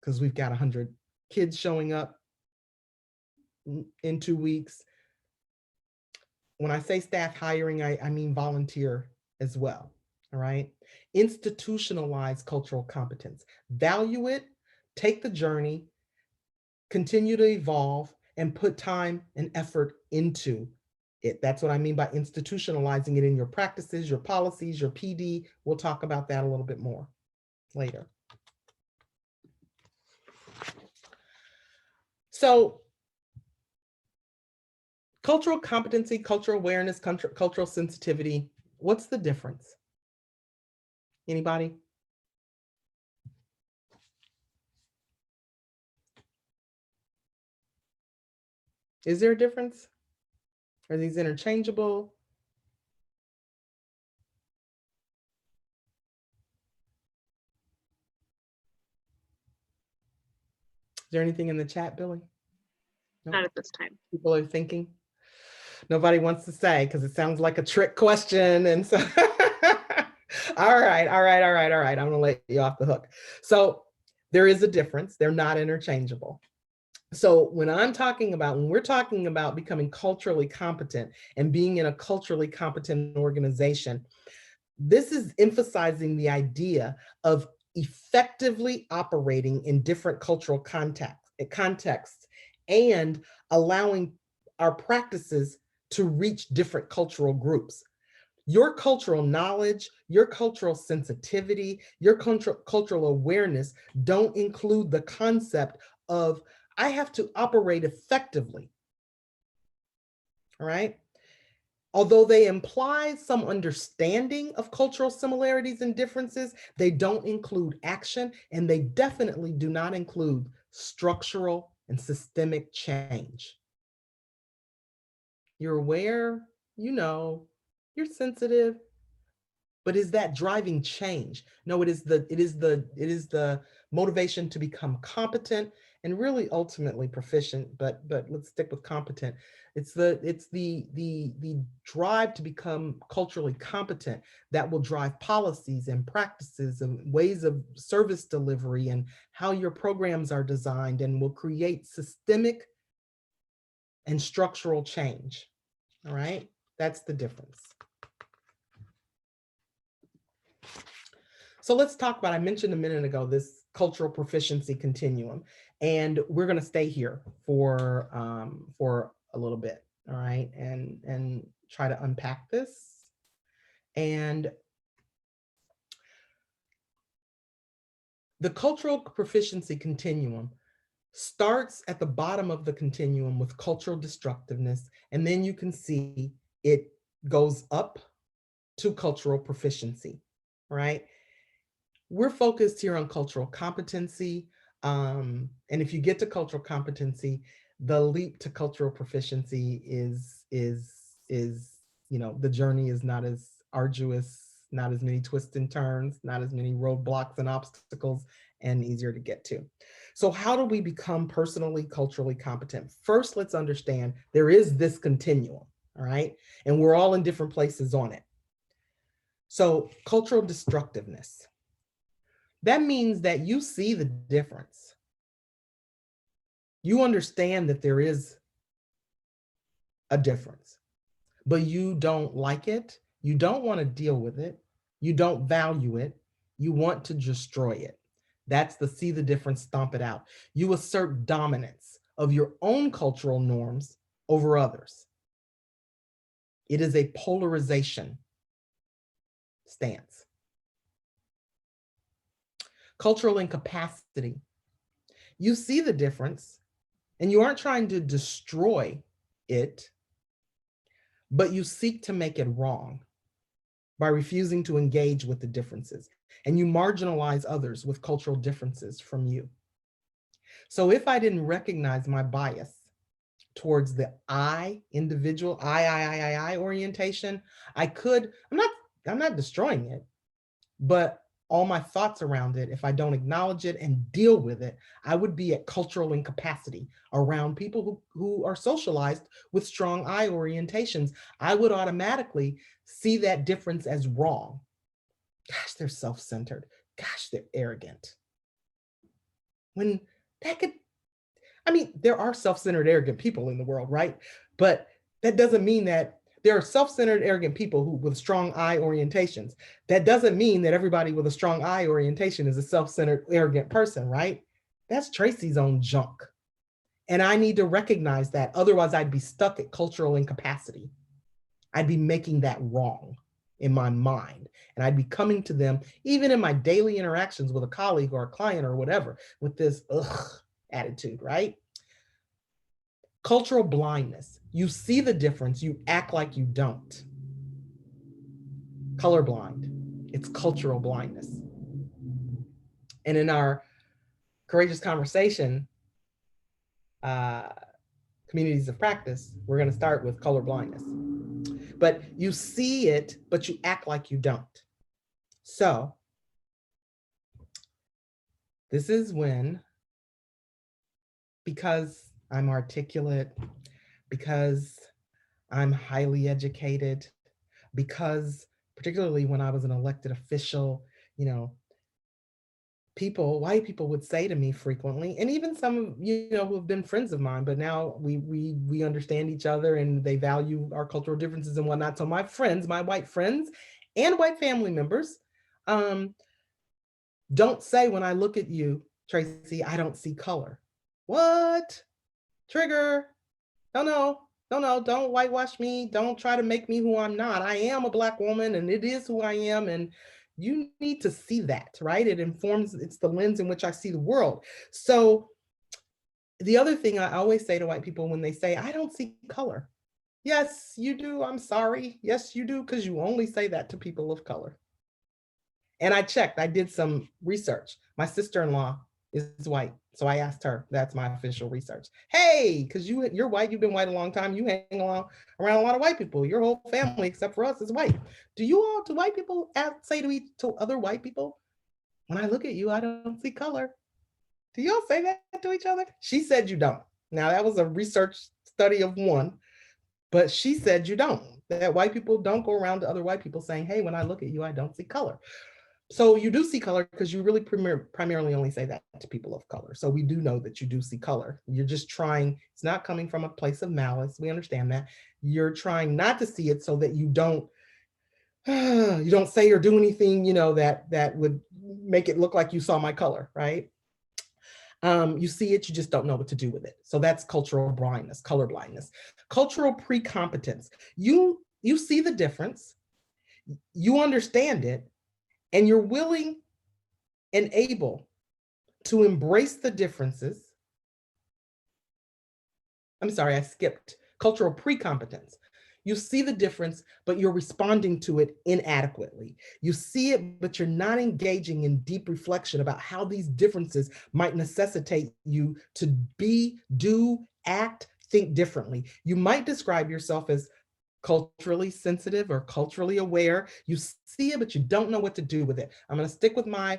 because we've got 100 kids showing up in 2 weeks. When I say staff hiring, I mean volunteer as well, all right? Institutionalize cultural competence. Value it, take the journey, continue to evolve, and put time and effort into it. That's what I mean by institutionalizing it in your practices, your policies, your PD. We'll talk about that a little bit more later. So, cultural competency, cultural awareness, cultural sensitivity, what's the difference? Anybody? Is there a difference? Are these interchangeable? Is there anything in the chat, Billy? No? Not at this time. People are thinking. Nobody wants to say because it sounds like a trick question. And so, all right. I'm gonna let you off the hook. So there is a difference. They're not interchangeable. So when we're talking about becoming culturally competent and being in a culturally competent organization, this is emphasizing the idea of effectively operating in different cultural contexts and allowing our practices to reach different cultural groups. Your cultural knowledge, your cultural sensitivity, your cultural awareness don't include the concept of, I have to operate effectively, all right? Although they imply some understanding of cultural similarities and differences, they don't include action, and they definitely do not include structural and systemic change. You're aware, you're sensitive, but is that driving change? No, it is the motivation to become competent and really ultimately proficient, but let's stick with competent. It's the drive to become culturally competent that will drive policies and practices and ways of service delivery and how your programs are designed, and will create systemic and structural change. All right, that's the difference. So let's talk about, I mentioned a minute ago, this cultural proficiency continuum. And we're going to stay here for a little bit, all right, and try to unpack this. And the cultural proficiency continuum starts at the bottom of the continuum with cultural destructiveness, and then you can see it goes up to cultural proficiency, right? We're focused here on cultural competency, and if you get to cultural competency, the leap to cultural proficiency is the journey is not as arduous, not as many twists and turns, not as many roadblocks and obstacles, and easier to get to. So how do we become personally, culturally competent? First, let's understand there is this continuum, all right? And we're all in different places on it. So cultural destructiveness. That means that you see the difference. You understand that there is a difference, but you don't like it. You don't want to deal with it. You don't value it. You want to destroy it. That's the see the difference, stomp it out. You assert dominance of your own cultural norms over others. It is a polarization stance. Cultural incapacity. You see the difference and you aren't trying to destroy it, but you seek to make it wrong by refusing to engage with the differences, and you marginalize others with cultural differences from you. So if I didn't recognize my bias towards the individual, I orientation, I'm not destroying it, but all my thoughts around it, if I don't acknowledge it and deal with it, I would be at cultural incapacity around people who are socialized with strong I orientations. I would automatically see that difference as wrong. Gosh, they're self-centered. Gosh, they're arrogant. When that could, there are self-centered, arrogant people in the world, right? But that doesn't mean that there are self-centered, arrogant people with strong I orientations. That doesn't mean that everybody with a strong I orientation is a self-centered, arrogant person, right? That's Tracy's own junk. And I need to recognize that. Otherwise, I'd be stuck at cultural incapacity. I'd be making that wrong in my mind. And I'd be coming to them, even in my daily interactions with a colleague or a client or whatever, with this attitude, right? Cultural blindness. You see the difference, you act like you don't. Colorblind. It's cultural blindness. And in our courageous conversation, communities of practice, we're going to start with color blindness. But you see it, but you act like you don't. So this is when, because I'm articulate, because I'm highly educated, because particularly when I was an elected official, white people would say to me frequently, and even some, who have been friends of mine, but now we understand each other and they value our cultural differences and whatnot. So my friends, my white friends and white family members, don't say when I look at you, Tracy, I don't see color. What? Trigger. No, don't whitewash me. Don't try to make me who I'm not. I am a Black woman and it is who I am. And you need to see that, right? It's the lens in which I see the world. So the other thing I always say to white people when they say, I don't see color. Yes, you do. I'm sorry. Yes, you do. Because you only say that to people of color. And I checked, I did some research. My sister-in-law is white. So I asked her, that's my official research. Hey, because you're white, you've been white a long time, you hang around a lot of white people. Your whole family, except for us, is white. Do white people say to other white people, when I look at you, I don't see color? Do y'all say that to each other? She said you don't. Now that was a research study of one, but she said you don't. That white people don't go around to other white people saying, hey, when I look at you, I don't see color. So you do see color because you really primarily only say that to people of color. So we do know that you do see color. You're just trying, it's not coming from a place of malice. We understand that. You're trying not to see it so that you don't say or do anything, that would make it look like you saw my color, right? You see it, you just don't know what to do with it. So that's cultural blindness, color blindness. Cultural pre-competence. You see the difference, you understand it, and you're willing and able to embrace the differences. I'm sorry, I skipped cultural pre-competence. You see the difference, but you're responding to it inadequately. You see it, but you're not engaging in deep reflection about how these differences might necessitate you to be, do, act, think differently. You might describe yourself as culturally sensitive or culturally aware. You see it, but you don't know what to do with it. I'm going to stick with my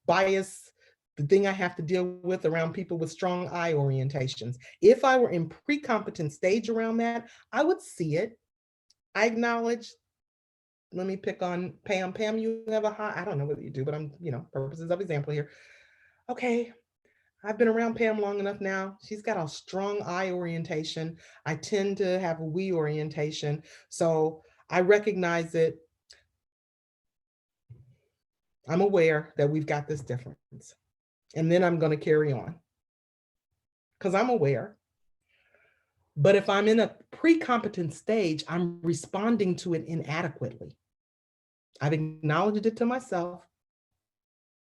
bias, the thing I have to deal with around people with strong I orientations. If I were in pre-competent stage around that, I would see it. I acknowledge, let me pick on Pam. Pam, you have a high, I don't know what you do, but I'm, purposes of example here. Okay, I've been around Pam long enough now. She's got a strong I orientation. I tend to have a we orientation. So I recognize it. I'm aware that we've got this difference. And then I'm going to carry on because I'm aware. But if I'm in a pre-competent stage, I'm responding to it inadequately. I've acknowledged it to myself,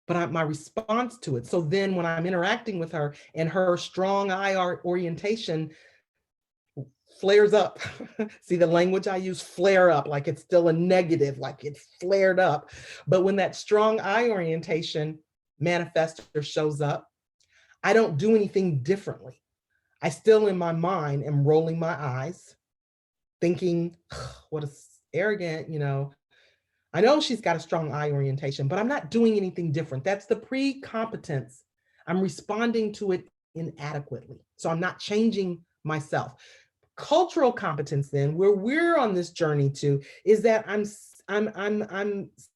but my response to it. So then when I'm interacting with her and her strong I orientation flares up, see the language I use, flare up, like it's still a negative, like it flared up. But when that strong I orientation manifests or shows up, I don't do anything differently. I still in my mind am rolling my eyes, thinking, what a arrogant, I know she's got a strong I orientation, but I'm not doing anything different. That's the pre-competence. I'm responding to it inadequately. So I'm not changing myself. Cultural competence then, where we're on this journey to, is that I'm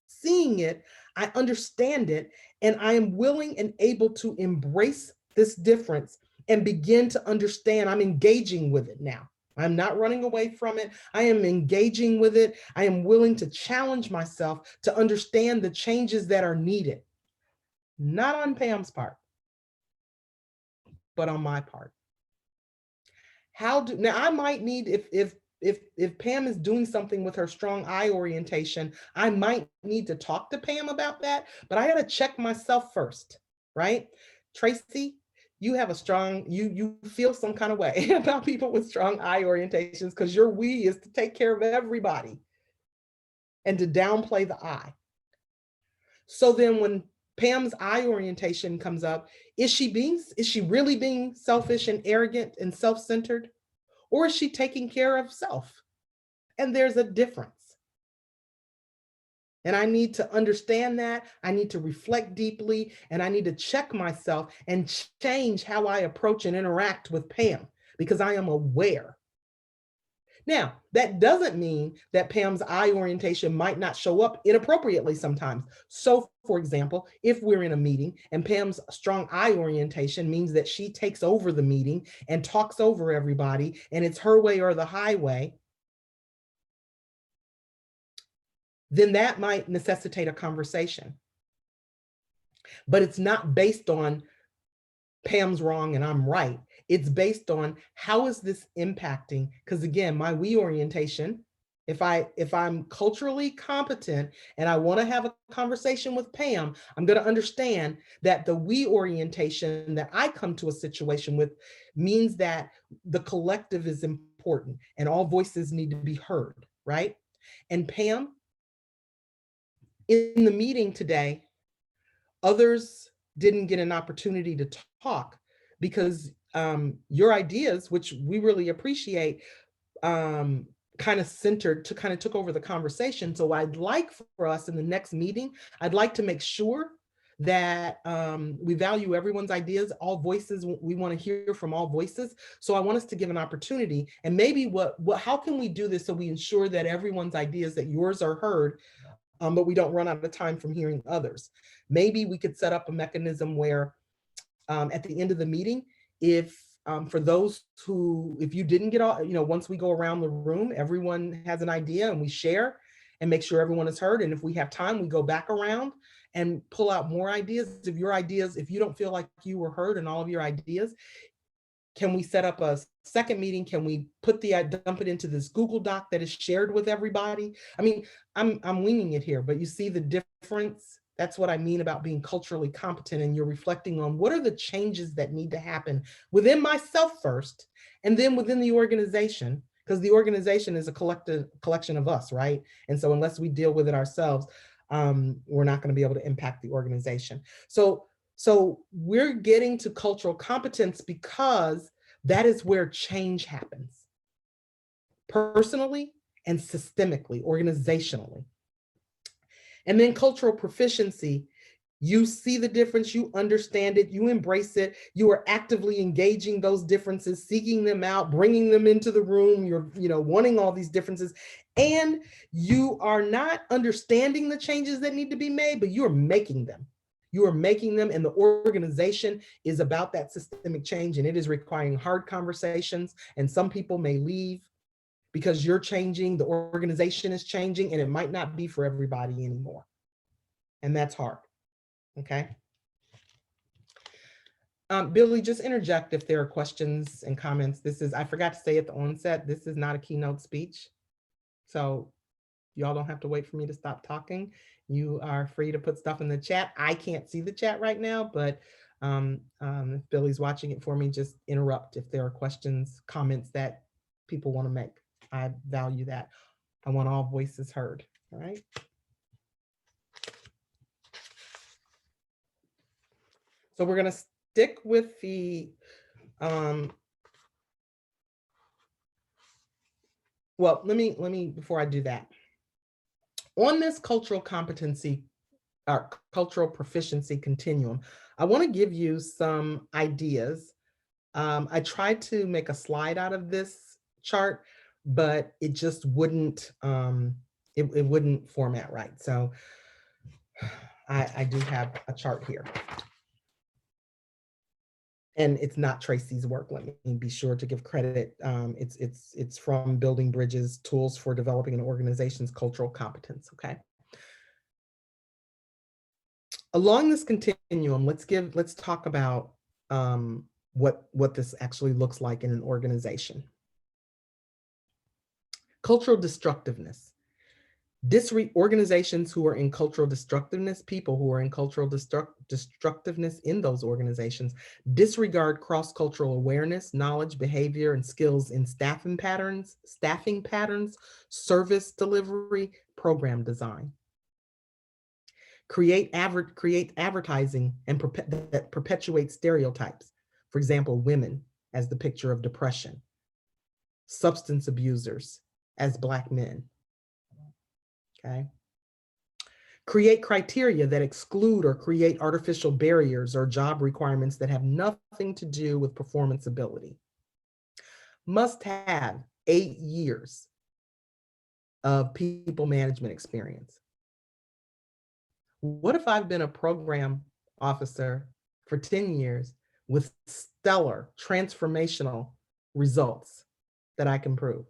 seeing it, I understand it, and I am willing and able to embrace this difference and begin to understand. I'm engaging with it now. I'm not running away from it. I am engaging with it. I am willing to challenge myself to understand the changes that are needed, not on Pam's part, but on my part. Now I might need, if Pam is doing something with her strong I orientation, I might need to talk to Pam about that, but I got to check myself first, right? Tracy, you have a strong, you feel some kind of way about people with strong I orientations because your we is to take care of everybody and to downplay the I. So then when Pam's I orientation comes up, is she really being selfish and arrogant and self-centered? Or is she taking care of self? And there's a difference. And I need to understand that. I need to reflect deeply, and I need to check myself and change how I approach and interact with Pam because I am aware. Now, that doesn't mean that Pam's I orientation might not show up inappropriately sometimes. So, for example, if we're in a meeting and Pam's strong I orientation means that she takes over the meeting and talks over everybody, and it's her way or the highway, then that might necessitate a conversation. But it's not based on Pam's wrong and I'm right. It's based on how is this impacting? Because again, my we orientation, if I'm culturally competent and I want to have a conversation with Pam, I'm going to understand that the we orientation that I come to a situation with means that the collective is important and all voices need to be heard, right? And Pam, in the meeting today, others didn't get an opportunity to talk because your ideas, which we really appreciate, kind of took over the conversation. So I'd like for us in the next meeting, I'd like to make sure that we value everyone's ideas, all voices. We want to hear from all voices. So I want us to give an opportunity, and maybe how can we do this so we ensure that everyone's ideas, that yours are heard, but we don't run out of time from hearing others. Maybe we could set up a mechanism where at the end of the meeting, if for those who, if you didn't get all, once we go around the room, everyone has an idea and we share and make sure everyone is heard. And if we have time, we go back around and pull out more ideas. If you don't feel like you were heard in all of your ideas, can we set up a second meeting? Can we dump it into this Google Doc that is shared with everybody? I mean, I'm winging it here, but you see the difference? That's what I mean about being culturally competent, and you're reflecting on what are the changes that need to happen within myself first, and then within the organization, because the organization is a collection of us, right? And so unless we deal with it ourselves, we're not going to be able to impact the organization. So we're getting to cultural competence because that is where change happens, personally and systemically, organizationally. And then cultural proficiency, you see the difference, you understand it, you embrace it, you are actively engaging those differences, seeking them out, bringing them into the room, you're wanting all these differences, and you are not understanding the changes that need to be made, but you are making them. You are making them, and the organization is about that systemic change, and it is requiring hard conversations, and some people may leave because you're changing, the organization is changing, and it might not be for everybody anymore. And that's hard, okay? Billy, just interject if there are questions and comments. I forgot to say at the onset, this is not a keynote speech. So y'all don't have to wait for me to stop talking. You are free to put stuff in the chat. I can't see the chat right now, but if Billy's watching it for me, just interrupt if there are questions, comments that people want to make. I value that. I want all voices heard, all right? So we're gonna stick with the, well, let me, before I do that, on this cultural competency, or cultural proficiency continuum, I want to give you some ideas. I tried to make a slide out of this chart, but it just wouldn't, it wouldn't format right. So I do have a chart here. And it's not Tracy's work. Let me be sure to give credit. It's from Building Bridges, Tools for Developing an Organization's Cultural Competence, okay? Along this continuum, let's talk about what this actually looks like in an organization. Cultural destructiveness. Organizations who are in cultural destructiveness, people who are in cultural destructiveness in those organizations, disregard cross-cultural awareness, knowledge, behavior, and skills in staffing patterns, service delivery, program design. Create advertising and that perpetuates stereotypes. For example, women as the picture of depression, substance abusers as Black men. Okay. Create criteria that exclude or create artificial barriers or job requirements that have nothing to do with performance ability. Must have 8 years of people management experience. What if I've been a program officer for 10 years with stellar transformational results that I can prove?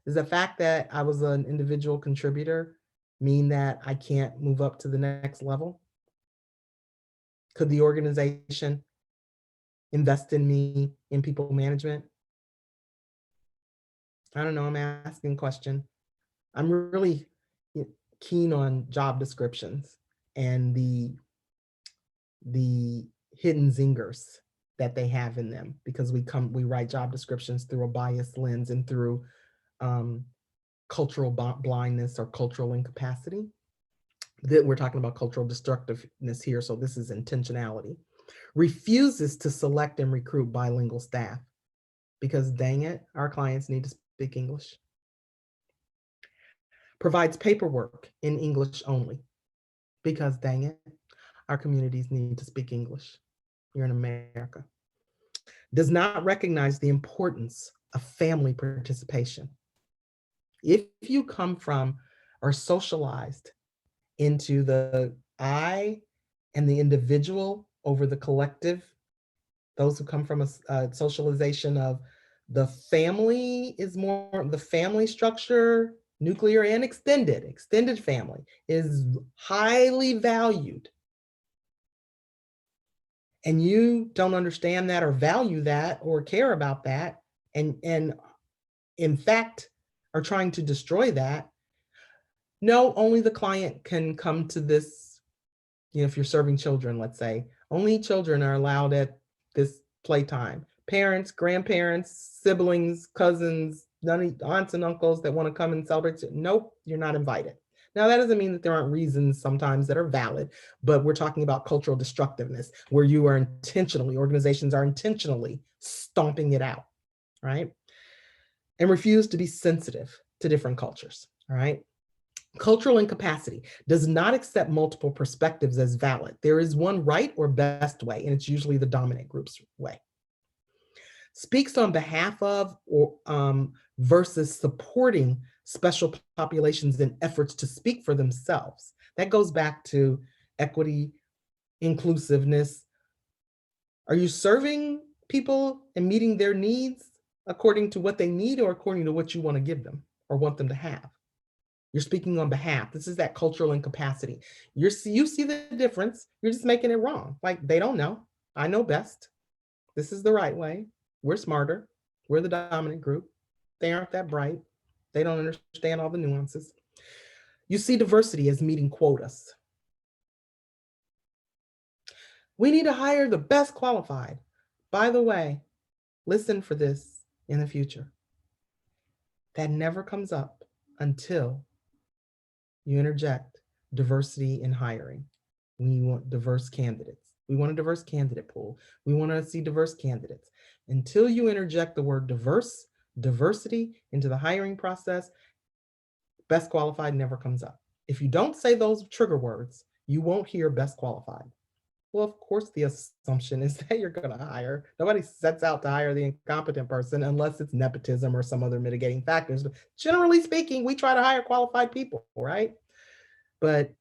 Does the fact that I was an individual contributor mean that I can't move up to the next level? Could the organization invest in me in people management? I don't know, I'm asking a question. I'm really keen on job descriptions and the hidden zingers that they have in them, because we write job descriptions through a biased lens and through cultural blindness or cultural incapacity. That we're talking about cultural destructiveness here, so this is intentionality. Refuses to select and recruit bilingual staff because, dang it, our clients need to speak English. Provides paperwork in English only because, dang it, our communities need to speak English. You're in America. Does not recognize the importance of family participation. If you come from or socialized into the I and the individual over the collective, those who come from a socialization of the family is more, the family structure, nuclear and extended family is highly valued and you don't understand that or value that or care about that, and in fact are trying to destroy that, no, only the client can come to this. If you're serving children, let's say, only children are allowed at this playtime. Parents, grandparents, siblings, cousins, aunts and uncles that want to come and celebrate, nope, you're not invited. Now, that doesn't mean that there aren't reasons sometimes that are valid, but we're talking about cultural destructiveness, where you are organizations are intentionally stomping it out, right? And refuse to be sensitive to different cultures, all right? Cultural incapacity does not accept multiple perspectives as valid. There is one right or best way, and it's usually the dominant group's way. Speaks on behalf of or versus supporting special populations in efforts to speak for themselves. That goes back to equity, inclusiveness. Are you serving people and meeting their needs according to what they need or according to what you want to give them or want them to have? You're speaking on behalf. This is that cultural incapacity. You see the difference. You're just making it wrong. Like, they don't know. I know best. This is the right way. We're smarter. We're the dominant group. They aren't that bright. They don't understand all the nuances. You see diversity as meeting quotas. We need to hire the best qualified. By the way, listen for this in the future. That never comes up until you interject diversity in hiring. We want diverse candidates. We want a diverse candidate pool. We want to see diverse candidates. Until you interject the word diversity into the hiring process, best qualified never comes up. If you don't say those trigger words, you won't hear best qualified. Well, of course, the assumption is that you're going to hire. Nobody sets out to hire the incompetent person unless it's nepotism or some other mitigating factors. But generally speaking, we try to hire qualified people, right? But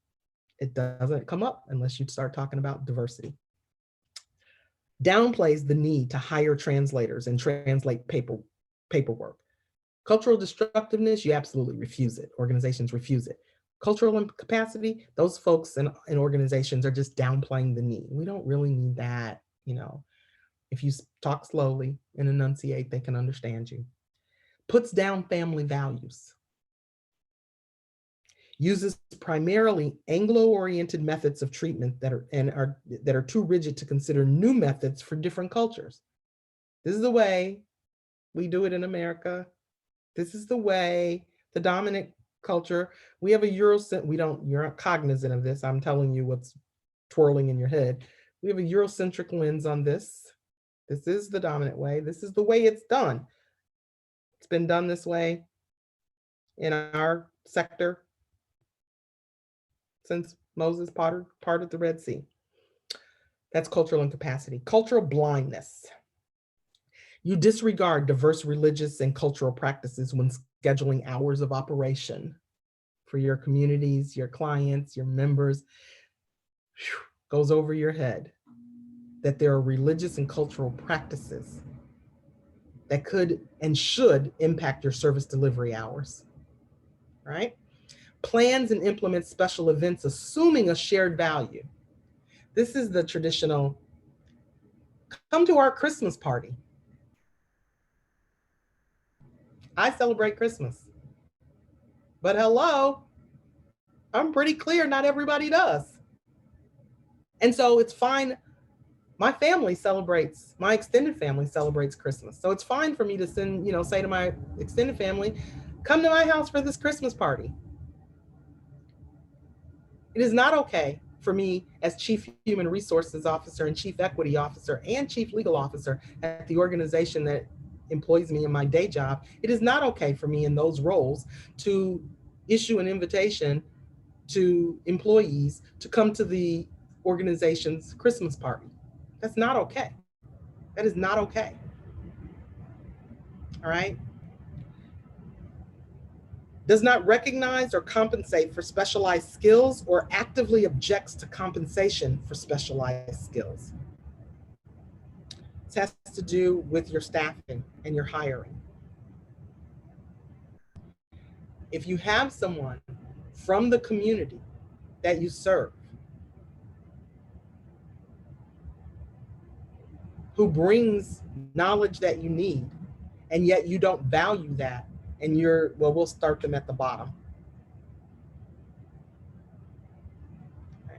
it doesn't come up unless you start talking about diversity. Downplays the need to hire translators and translate paperwork. Cultural destructiveness, you absolutely refuse it. Organizations refuse it. Cultural incapacity, those folks in organizations are just downplaying the need. We don't really need that. If you talk slowly and enunciate, they can understand you. Puts down family values. Uses primarily Anglo-oriented methods of treatment that are too rigid to consider new methods for different cultures. This is the way we do it in America. This is the way the dominant culture, we have a you're not cognizant of this. I'm telling you what's twirling in your head. We have a Eurocentric lens on this. This is the dominant way. This is the way it's done. It's been done this way in our sector since Moses parted the Red Sea. That's cultural incapacity. Cultural blindness. You disregard diverse religious and cultural practices when scheduling hours of operation for your communities, your clients, your members. Goes over your head that there are religious and cultural practices that could and should impact your service delivery hours, right? Plans and implements special events assuming a shared value. This is the traditional, come to our Christmas party. I celebrate Christmas. But hello, I'm pretty clear not everybody does. And so it's fine. My extended family celebrates Christmas. So it's fine for me to say to my extended family, come to my house for this Christmas party. It is not okay for me as Chief Human Resources Officer and Chief Equity Officer and Chief Legal Officer at the organization that employs me in my day job. It is not okay for me in those roles to issue an invitation to employees to come to the organization's Christmas party. That's not okay. That is not okay. All right. Does not recognize or compensate for specialized skills or actively objects to compensation for specialized skills. This has to do with your staffing and your hiring. If you have someone from the community that you serve who brings knowledge that you need, and yet you don't value that, and well, we'll start them at the bottom. Okay.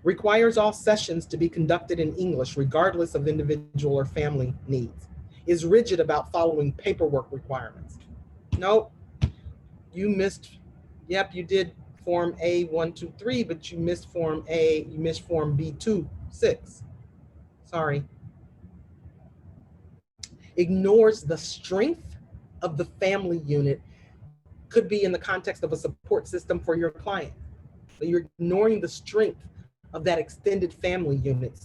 Requires all sessions to be conducted in English, regardless of individual or family needs. Is rigid about following paperwork requirements. Nope, you missed, yep, you did Form A123, but you missed Form B26. Sorry. Ignores the strength of the family unit. Could be in the context of a support system for your client. But you're ignoring the strength of that extended family unit,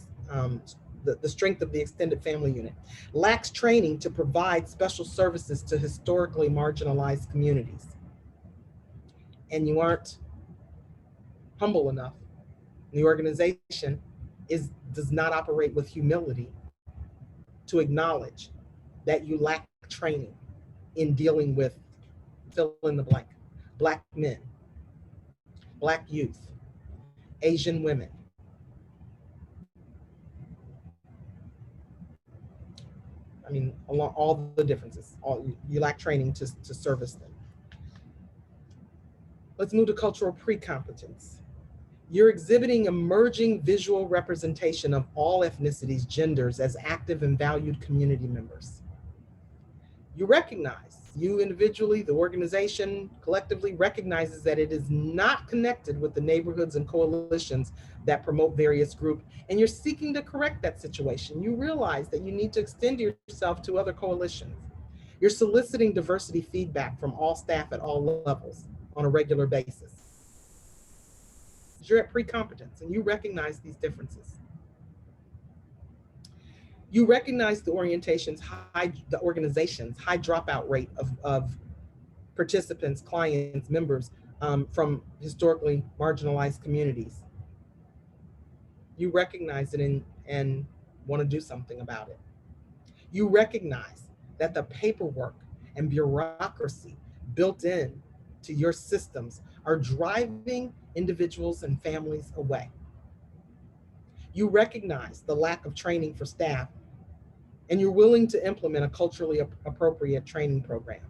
the strength of the extended family unit. Lacks training to provide special services to historically marginalized communities. And you aren't humble enough. The organization does not operate with humility to acknowledge that you lack training in dealing with, fill in the blank, Black men, Black youth, Asian women. I mean, along all the differences, you lack training to service them. Let's move to cultural pre-competence. You're exhibiting emerging visual representation of all ethnicities, genders as active and valued community members. You recognize, you individually, the organization collectively recognizes that it is not connected with the neighborhoods and coalitions that promote various groups, and you're seeking to correct that situation. You realize that you need to extend yourself to other coalitions. You're soliciting diversity feedback from all staff at all levels on a regular basis. You're at pre-competence and you recognize these differences. You recognize the organization's high dropout rate of participants, clients, members from historically marginalized communities. You recognize it and want to do something about it. You recognize that the paperwork and bureaucracy built in to your systems are driving individuals and families away. You recognize the lack of training for staff, and you're willing to implement a culturally appropriate training program.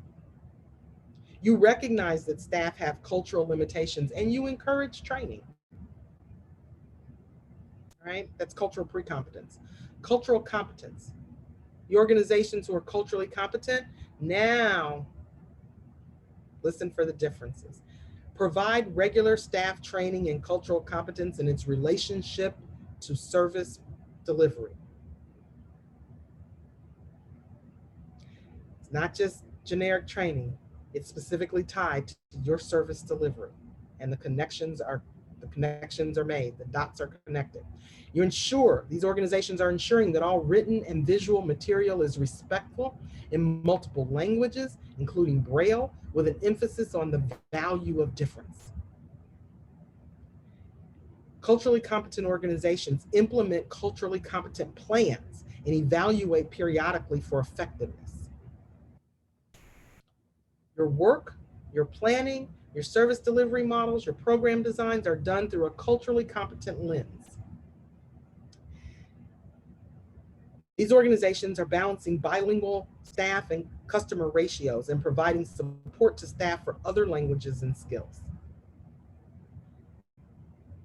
You recognize that staff have cultural limitations, and you encourage training. All right, that's cultural pre-competence. Cultural competence. The organizations who are culturally competent, now listen for the differences. Provide regular staff training in cultural competence and its relationship to service delivery. It's not just generic training, it's specifically tied to your service delivery, and the connections are made, the dots are connected. You ensure, these organizations are ensuring that all written and visual material is respectful in multiple languages, including Braille, with an emphasis on the value of difference. Culturally competent organizations implement culturally competent plans and evaluate periodically for effectiveness. Your work, your planning, your service delivery models, your program designs are done through a culturally competent lens. These organizations are balancing bilingual staff and customer ratios and providing support to staff for other languages and skills.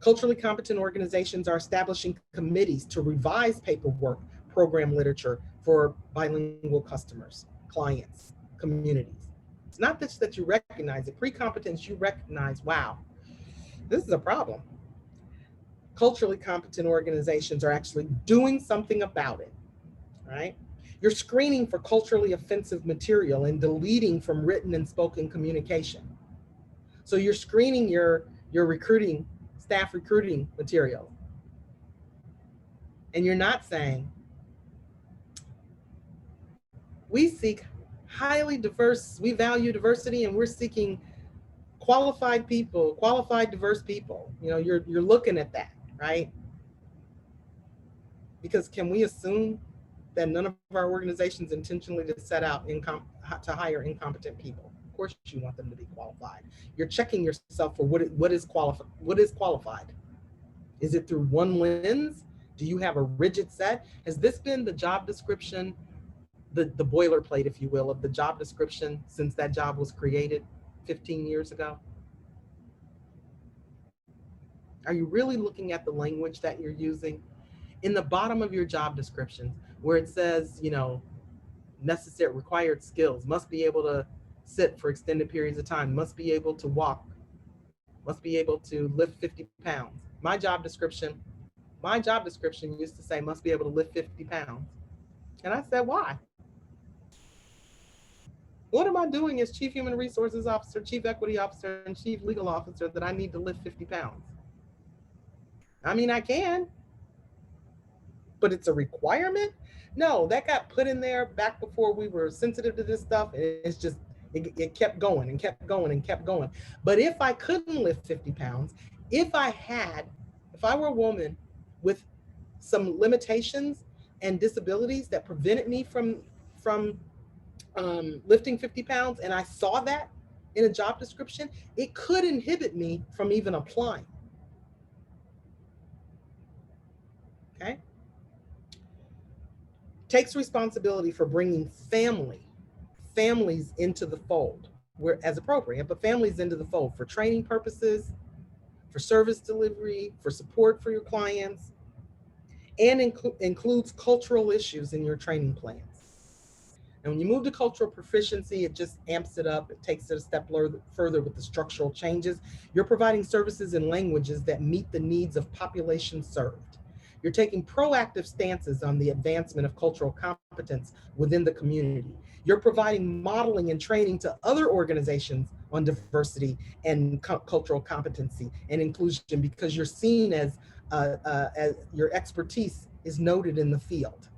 Culturally competent organizations are establishing committees to revise paperwork, program literature for bilingual customers, clients, communities. It's not just that you recognize it, pre-competence, you recognize, wow, this is a problem. Culturally competent organizations are actually doing something about it, right? You're screening for culturally offensive material and deleting from written and spoken communication. So you're screening your recruiting, staff recruiting material. And you're not saying, we seek highly diverse, we value diversity and we're seeking qualified people, qualified diverse people. You know, you're looking at that, right? Because can we assume that none of our organizations intentionally to set out to hire incompetent people? Of course you want them to be qualified. You're checking yourself for what is qualified. Is it through one lens Do you have a rigid set? Has this been the job description, the boilerplate, if you will, of the job description since that job was created 15 years ago? Are you really looking at the language that you're using? In the bottom of your job description, where it says, you know, necessary required skills, must be able to sit for extended periods of time, must be able to walk, must be able to lift 50 pounds. My job description used to say must be able to lift 50 pounds. And I said, why? What am I doing as Chief Human Resources Officer, Chief Equity Officer, and Chief Legal Officer that I need to lift 50 pounds? I mean, I can, but it's a requirement? No, that got put in there back before we were sensitive to this stuff. And it's just, it kept going and kept going and kept going. But if I couldn't lift 50 pounds, if I were a woman with some limitations and disabilities that prevented me from lifting 50 pounds, and I saw that in a job description, it could inhibit me from even applying. Okay? Takes responsibility for bringing families into the fold, where as appropriate, but families into the fold for training purposes, for service delivery, for support for your clients, and includes cultural issues in your training plans. And when you move to cultural proficiency, it just amps it up. It takes it a step further with the structural changes. You're providing services in languages that meet the needs of populations served. You're taking proactive stances on the advancement of cultural competence within the community. You're providing modeling and training to other organizations on diversity and cultural competency and inclusion, because you're seen as your expertise is noted in the field.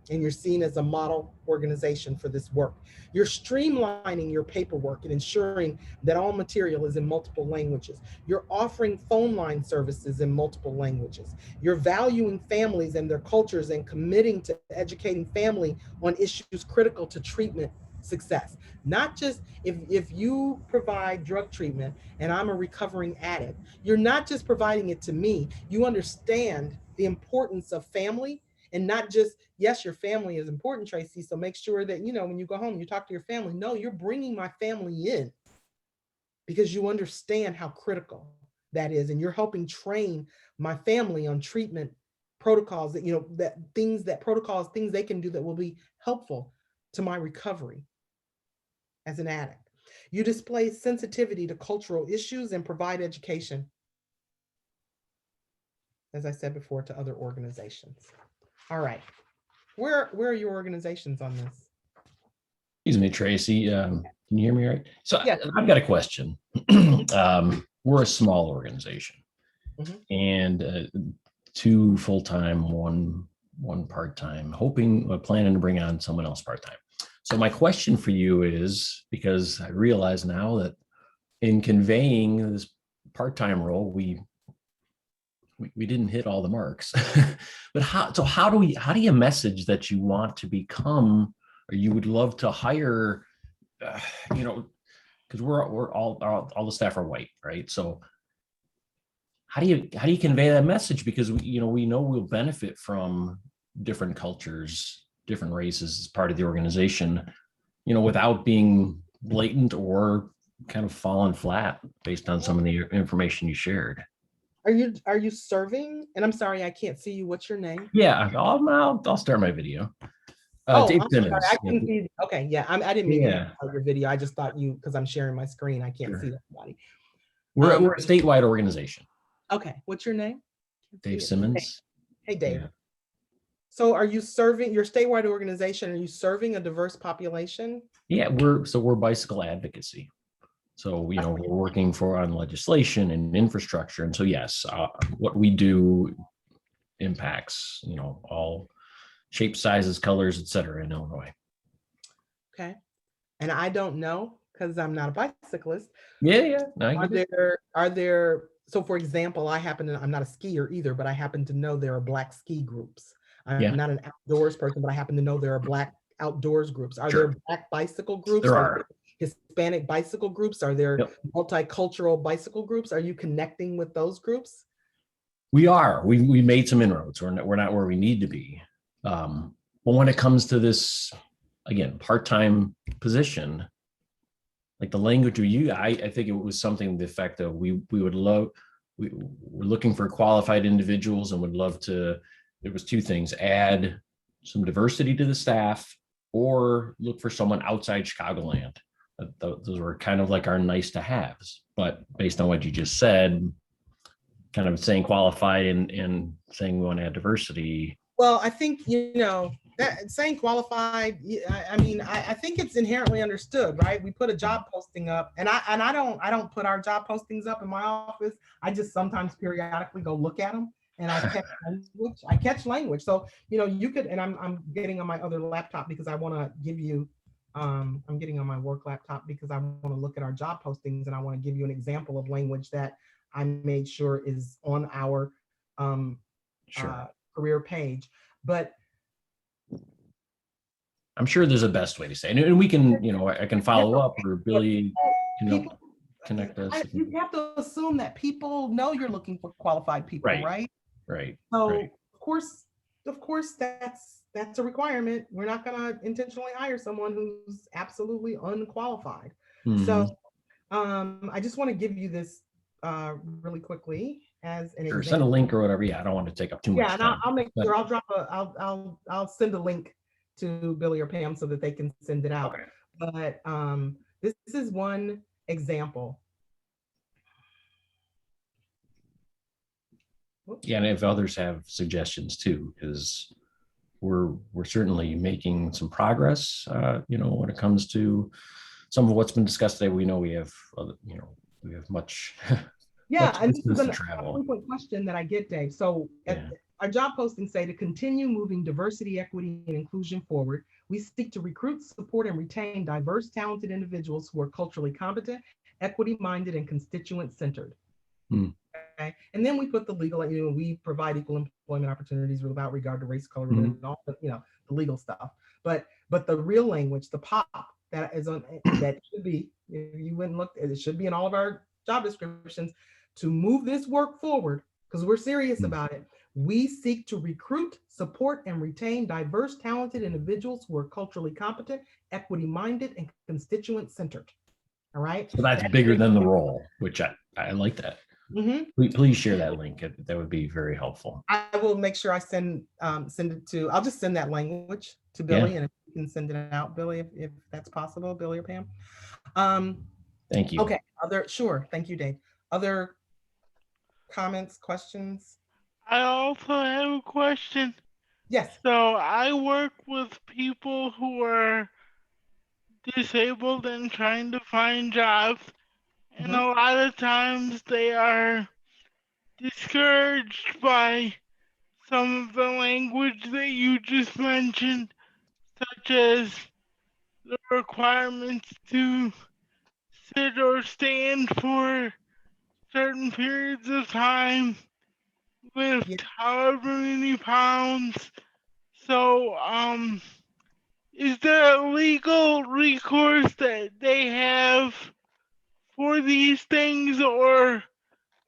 And you're seen as a model organization for this work. You're streamlining your paperwork and ensuring that all material is in multiple languages. You're offering phone line services in multiple languages. You're valuing families and their cultures and committing to educating family on issues critical to treatment success. Not just if you provide drug treatment and I'm a recovering addict, you're not just providing it to me, you understand the importance of family. And not just, yes, your family is important, Tracy, so make sure that, you know, when you go home, you talk to your family. No, you're bringing my family in because you understand how critical that is. And you're helping train my family on treatment protocols that, you know, things they can do that will be helpful to my recovery as an addict. You display sensitivity to cultural issues and provide education, as I said before, to other organizations. All right. Where are your organizations on this? Excuse me, Tracy. Can you hear me right? So yeah. I've got a question. We're a small organization, and 2 full-time, one part-time, planning to bring on someone else part-time. So my question for you is, because I realize now that in conveying this part-time role, we didn't hit all the marks. But how do you message that you want to become, or you would love to hire, you know, because we're all the staff are white, right? So how do you convey that message? Because we know we'll benefit from different cultures, different races as part of the organization, you know, without being blatant or kind of falling flat based on some of the information you shared. Are you serving? And I'm sorry, I can't see you. What's your name? Yeah, I'll start my video. Dave Simmons. I can see. Okay, yeah, I didn't mean to start your video. I just thought because I'm sharing my screen, I can't see everybody. We're a statewide organization. Okay, what's your name? Dave Simmons. Hey, Dave. Yeah. So are you serving your statewide organization? Are you serving a diverse population? Yeah, we're bicycle advocacy. So, you know, we're working on legislation and infrastructure. And so, yes, what we do impacts, you know, all shapes, sizes, colors, et cetera in Illinois. Okay. And I don't know, because I'm not a bicyclist. Yeah. No, are there, so for example, I'm not a skier either, but I happen to know there are Black ski groups. I'm not an outdoors person, but I happen to know there are Black outdoors groups. Are there Black bicycle groups? There are. Hispanic bicycle groups? Are there multicultural bicycle groups? Are you connecting with those groups? We made some inroads. We're not where we need to be. But when it comes to this, again, part-time position, like the language we use, I think it was something to the effect of we're looking for qualified individuals and would love to, there was two things: add some diversity to the staff or look for someone outside Chicagoland. Those were kind of like our nice to haves. But based on what you just said, kind of saying qualified and saying we want to add diversity. Well, I think, that saying qualified, I think it's inherently understood, right? We put a job posting up, and I don't put our job postings up in my office. I just sometimes periodically go look at them, and I catch language. So, you could, and I'm getting on my other laptop because I want to give you, I'm getting on my work laptop because I want to look at our job postings, and I want to give you an example of language that I made sure is on our career page. But I'm sure there's a best way to say it. And we can, I can follow up, or Billy can help connect us. You have to assume that people know you're looking for qualified people, right? Right. So right. of course that's a requirement. We're not going to intentionally hire someone who's absolutely unqualified. Mm-hmm. So I just want to give you this really quickly as an example. Send a link or whatever. Yeah, I don't want to take up too much time. Yeah, and I'll make sure I'll send a link to Billy or Pam so that they can send it out. Okay. But this is one example. Yeah, and if others have suggestions too, because we're certainly making some progress. When it comes to some of what's been discussed today, we know we have much. Yeah, much and this is a travel. frequent question that I get, Dave. So our job postings say to continue moving diversity, equity, and inclusion forward, we seek to recruit, support, and retain diverse, talented individuals who are culturally competent, equity-minded, and constituent-centered. Okay, and then we put the legal, we provide equal employment opportunities without regard to race, color, and all the, the legal stuff. But the real language, the pop that is on, that should be, if you went and looked, it should be in all of our job descriptions. To move this work forward, because we're serious about it, we seek to recruit, support, and retain diverse, talented individuals who are culturally competent, equity-minded, and constituent-centered. All right. So that's bigger than the role, which I like that. Please share that link. That would be very helpful. I will make sure I send it to. I'll just send that language to Billy, and if you can send it out, Billy, if that's possible, Billy or Pam. Thank you. Okay. Sure. Thank you, Dave. Other comments, questions? I also have a question. Yes. So I work with people who are disabled and trying to find jobs. And a lot of times they are discouraged by some of the language that you just mentioned, such as the requirements to sit or stand for certain periods of time, lift however many pounds. So, is there a legal recourse that they have for these things, or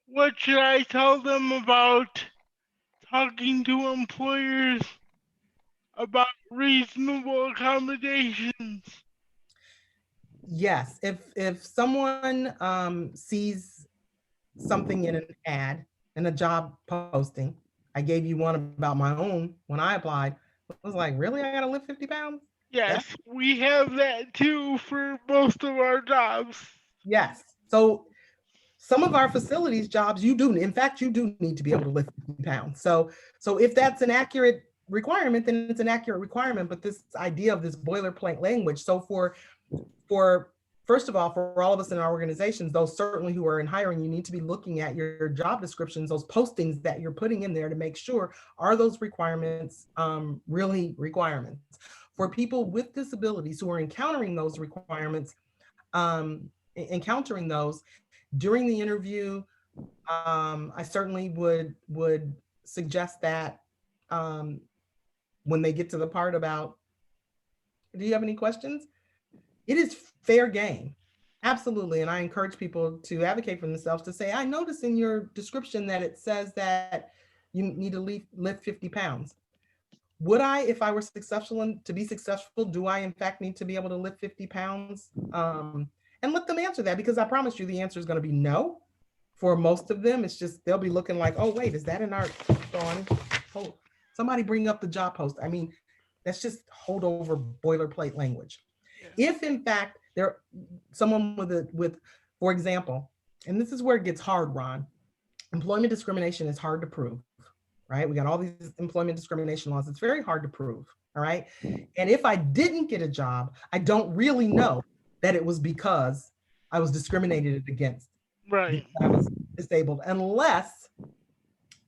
what should I tell them about talking to employers about reasonable accommodations? Yes, if someone sees something in an ad, in a job posting, I gave you one about my own when I applied. I was like, really? I gotta lift 50 pounds? Yes, we have that too for most of our jobs. Yes. So some of our facilities jobs, you do need to be able to lift 50 pounds. So if that's an accurate requirement, then it's an accurate requirement. But this idea of this boilerplate language, so for first of all, for all of us in our organizations, those certainly who are in hiring, you need to be looking at your job descriptions, those postings that you're putting in there to make sure, are those requirements really requirements? For people with disabilities who are encountering those requirements, during the interview, I certainly would suggest that when they get to the part about, do you have any questions? It is fair game Absolutely. And I encourage people to advocate for themselves to say, I noticed in your description that it says that you need to lift 50 pounds. Would I, if I were successful and to be successful, do I in fact need to be able to lift 50 pounds? And let them answer that, because I promise you the answer is going to be no. For most of them, it's just, they'll be looking like, oh, wait, is that in our, oh, somebody bring up the job post. I mean, that's just holdover boilerplate language. Yeah. If in fact there, someone with, for example, and this is where it gets hard, Ron, employment discrimination is hard to prove, right? We got all these employment discrimination laws. It's very hard to prove, all right? And if I didn't get a job, I don't really know that it was because I was discriminated against. Right. I was disabled, unless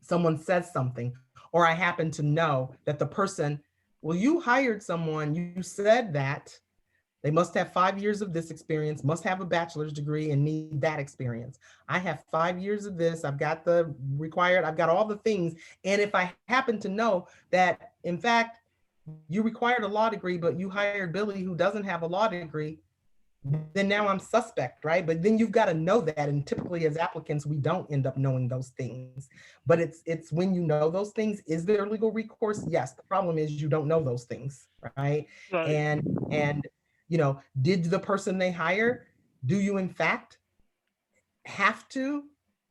someone says something, or I happen to know that the person, well, you hired someone, you said that they must have 5 years of this experience, must have a bachelor's degree and need that experience. I have 5 years of this, I've got the required, I've got all the things. And if I happen to know that, in fact, you required a law degree, but you hired Billy who doesn't have a law degree, then now I'm suspect, right? But then you've got to know that. And typically as applicants, we don't end up knowing those things. But it's when you know those things, is there legal recourse? Yes. The problem is you don't know those things, right? Right. And you know, did the person they hire, do you in fact have to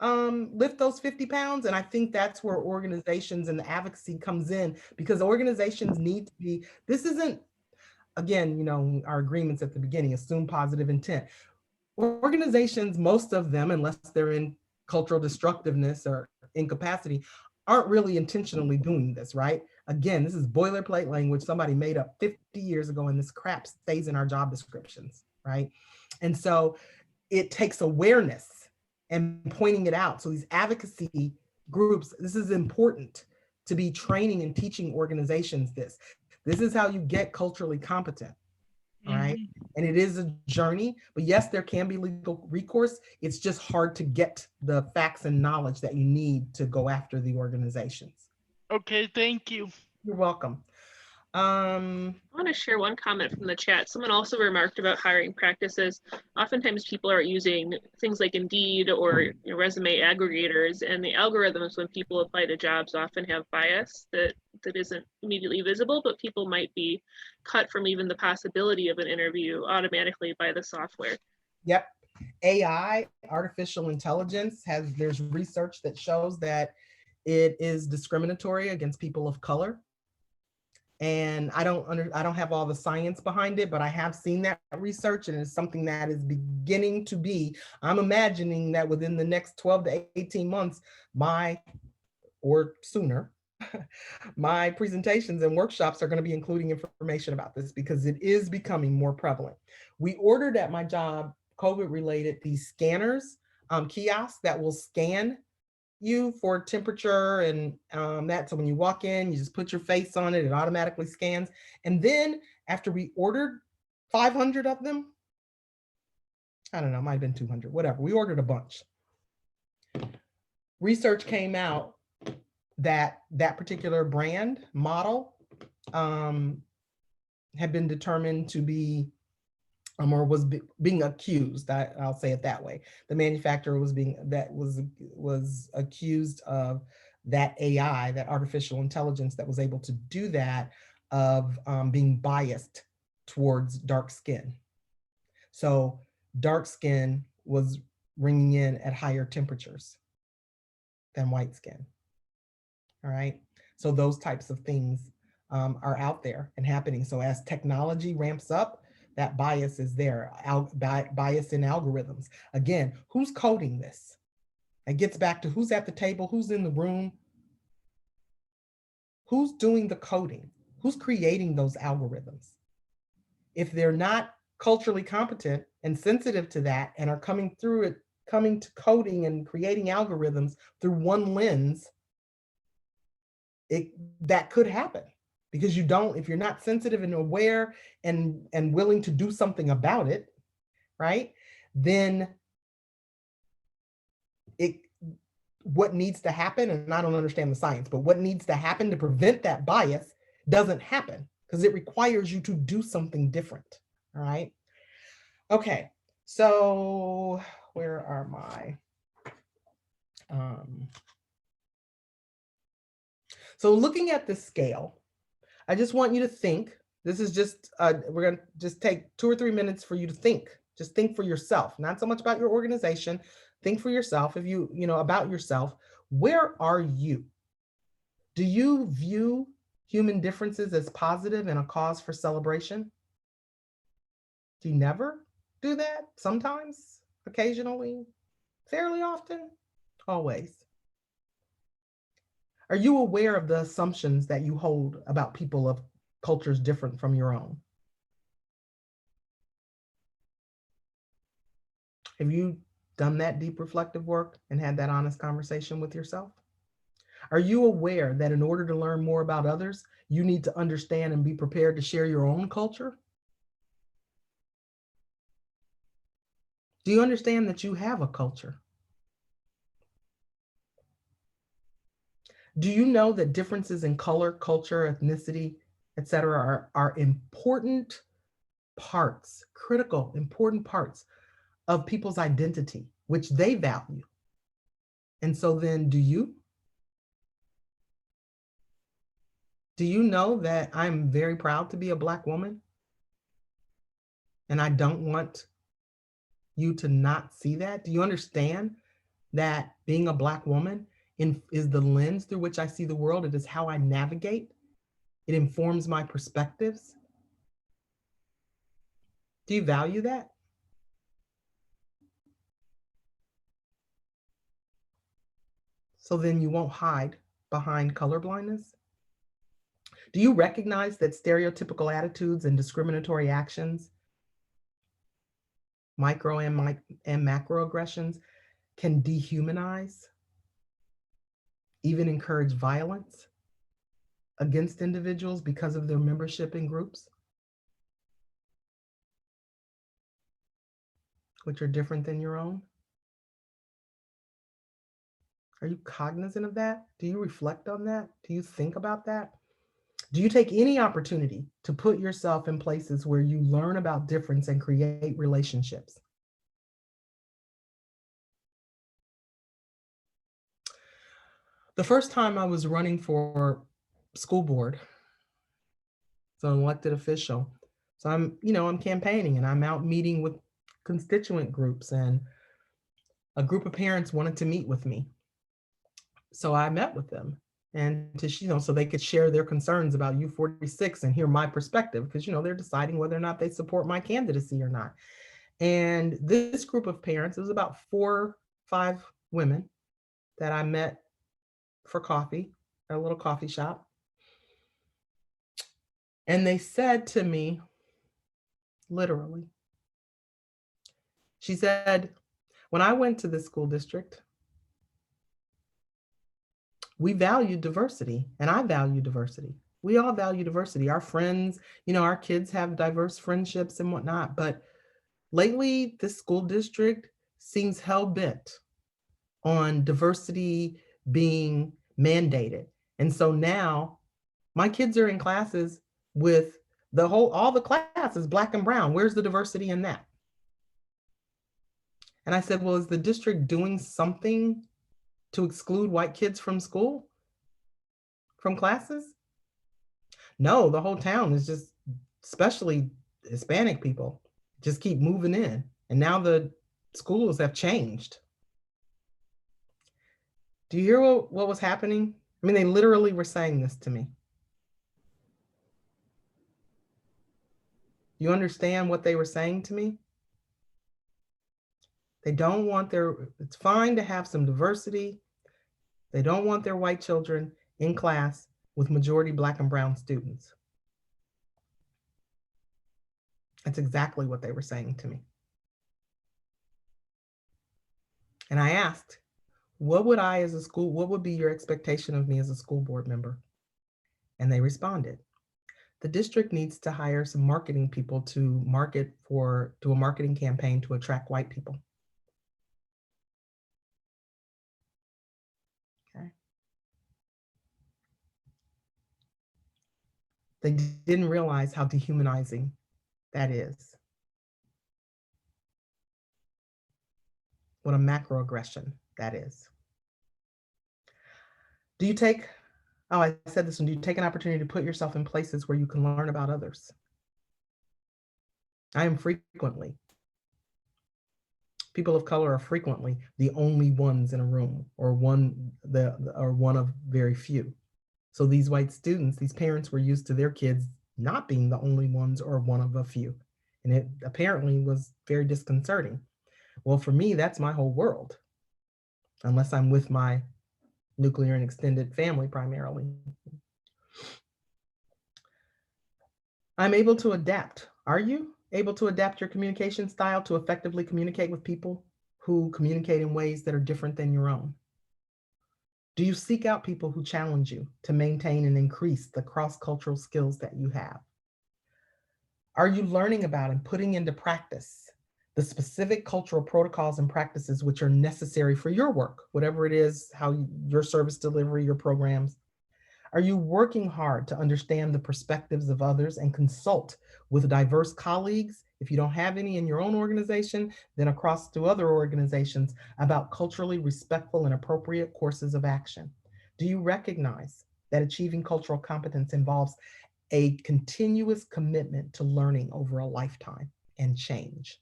lift those 50 pounds? And I think that's where organizations and the advocacy comes in, because organizations need to be, this isn't, again, you know, our agreements at the beginning, assume positive intent. Organizations, most of them, unless they're in cultural destructiveness or incapacity, aren't really intentionally doing this, right? Again, this is boilerplate language somebody made up 50 years ago, and this crap stays in our job descriptions, right? And so it takes awareness and pointing it out. So these advocacy groups, this is important to be training and teaching organizations this. This is how you get culturally competent, all right? And it is a journey, but yes, there can be legal recourse. It's just hard to get the facts and knowledge that you need to go after the organizations. Okay, thank you. You're welcome. I want to share one comment from the chat. Someone also remarked about hiring practices. Oftentimes people are using things like Indeed or resume aggregators, and the algorithms when people apply to jobs often have bias that isn't immediately visible, but people might be cut from even the possibility of an interview automatically by the software. Yep. AI, artificial intelligence, there's research that shows that it is discriminatory against people of color. And I don't have all the science behind it, but I have seen that research, and it's something that is beginning to be, I'm imagining that within the next 12 to 18 months, or sooner, my presentations and workshops are going to be including information about this, because it is becoming more prevalent. We ordered at my job, COVID related, these scanners, kiosks that will scan you for temperature and that. So when you walk in, you just put your face on it, it automatically scans. And then after we ordered 500 of them, I don't know, might have been 200, whatever. We ordered a bunch. Research came out that that particular brand model had been determined to be or was being accused. I'll say it that way. The manufacturer was accused of that AI, that artificial intelligence that was able to do that, of being biased towards dark skin. So dark skin was ringing in at higher temperatures than white skin. All right. So those types of things are out there and happening. So as technology ramps up, that bias is there, bias in algorithms. Again, who's coding this? It gets back to who's at the table, who's in the room, who's doing the coding, who's creating those algorithms. If they're not culturally competent and sensitive to that and are coming to coding and creating algorithms through one lens, that could happen. Because if you're not sensitive and aware and willing to do something about it, right? Then what needs to happen, and I don't understand the science, but what needs to happen to prevent that bias doesn't happen, because it requires you to do something different, all right? Okay, So where are my, so looking at the scale, I just want you to think, this is just, we're gonna just take 2 or 3 minutes for you to think, just think for yourself, not so much about your organization, think for yourself. If you know, about yourself, where are you? Do you view human differences as positive and a cause for celebration? Do you never do that? Sometimes, occasionally, fairly often, always. Are you aware of the assumptions that you hold about people of cultures different from your own? Have you done that deep reflective work and had that honest conversation with yourself? Are you aware that in order to learn more about others, you need to understand and be prepared to share your own culture? Do you understand that you have a culture? Do you know that differences in color, culture, ethnicity, etc., are important parts, critical, important parts of people's identity, which they value? And so then do you? Do you know that I'm very proud to be a Black woman? And I don't want you to not see that? Do you understand that being a Black woman is the lens through which I see the world? It is how I navigate. It informs my perspectives. Do you value that? So then you won't hide behind colorblindness? Do you recognize that stereotypical attitudes and discriminatory actions, micro and macroaggressions, can dehumanize, even encourage violence against individuals because of their membership in groups, which are different than your own? Are you cognizant of that? Do you reflect on that? Do you think about that? Do you take any opportunity to put yourself in places where you learn about difference and create relationships? The first time I was running for school board, so an elected official, so I'm campaigning and I'm out meeting with constituent groups, and a group of parents wanted to meet with me. So I met with them, and so they could share their concerns about U46 and hear my perspective, because they're deciding whether or not they support my candidacy or not. And this group of parents, it was about 4 or 5 women that I met for coffee at a little coffee shop. And they said to me, literally, she said, when I went to this school district, we value diversity, and I value diversity. We all value diversity. Our friends, our kids have diverse friendships and whatnot, but lately this school district seems hell-bent on diversity being mandated. And so now my kids are in classes with all the classes Black and brown. Where's the diversity in that? And I said, well, is the district doing something to exclude white kids from school, from classes? No, the whole town is just, especially Hispanic people, just keep moving in. And now the schools have changed. Do you hear what was happening? I mean, they literally were saying this to me. You understand what they were saying to me? They don't want it's fine to have some diversity. They don't want their white children in class with majority Black and brown students. That's exactly what they were saying to me. And I asked, what would be your expectation of me as a school board member? And they responded, the district needs to hire some marketing people to do a marketing campaign to attract white people. Okay. They didn't realize how dehumanizing that is. what a macroaggression that is. Do you take, oh, I said this one, do you take an opportunity to put yourself in places where you can learn about others? I am frequently. People of color are frequently the only ones in a room, or one of very few. So these white students, these parents were used to their kids not being the only ones or one of a few. And it apparently was very disconcerting. Well, for me, that's my whole world, unless I'm with my nuclear and extended family primarily. I'm able to adapt. Are you able to adapt your communication style to effectively communicate with people who communicate in ways that are different than your own? Do you seek out people who challenge you to maintain and increase the cross-cultural skills that you have? Are you learning about and putting into practice the specific cultural protocols and practices which are necessary for your work, whatever it is, how your service delivery, your programs? Are you working hard to understand the perspectives of others and consult with diverse colleagues? If you don't have any in your own organization, then across to other organizations about culturally respectful and appropriate courses of action. Do you recognize that achieving cultural competence involves a continuous commitment to learning over a lifetime and change?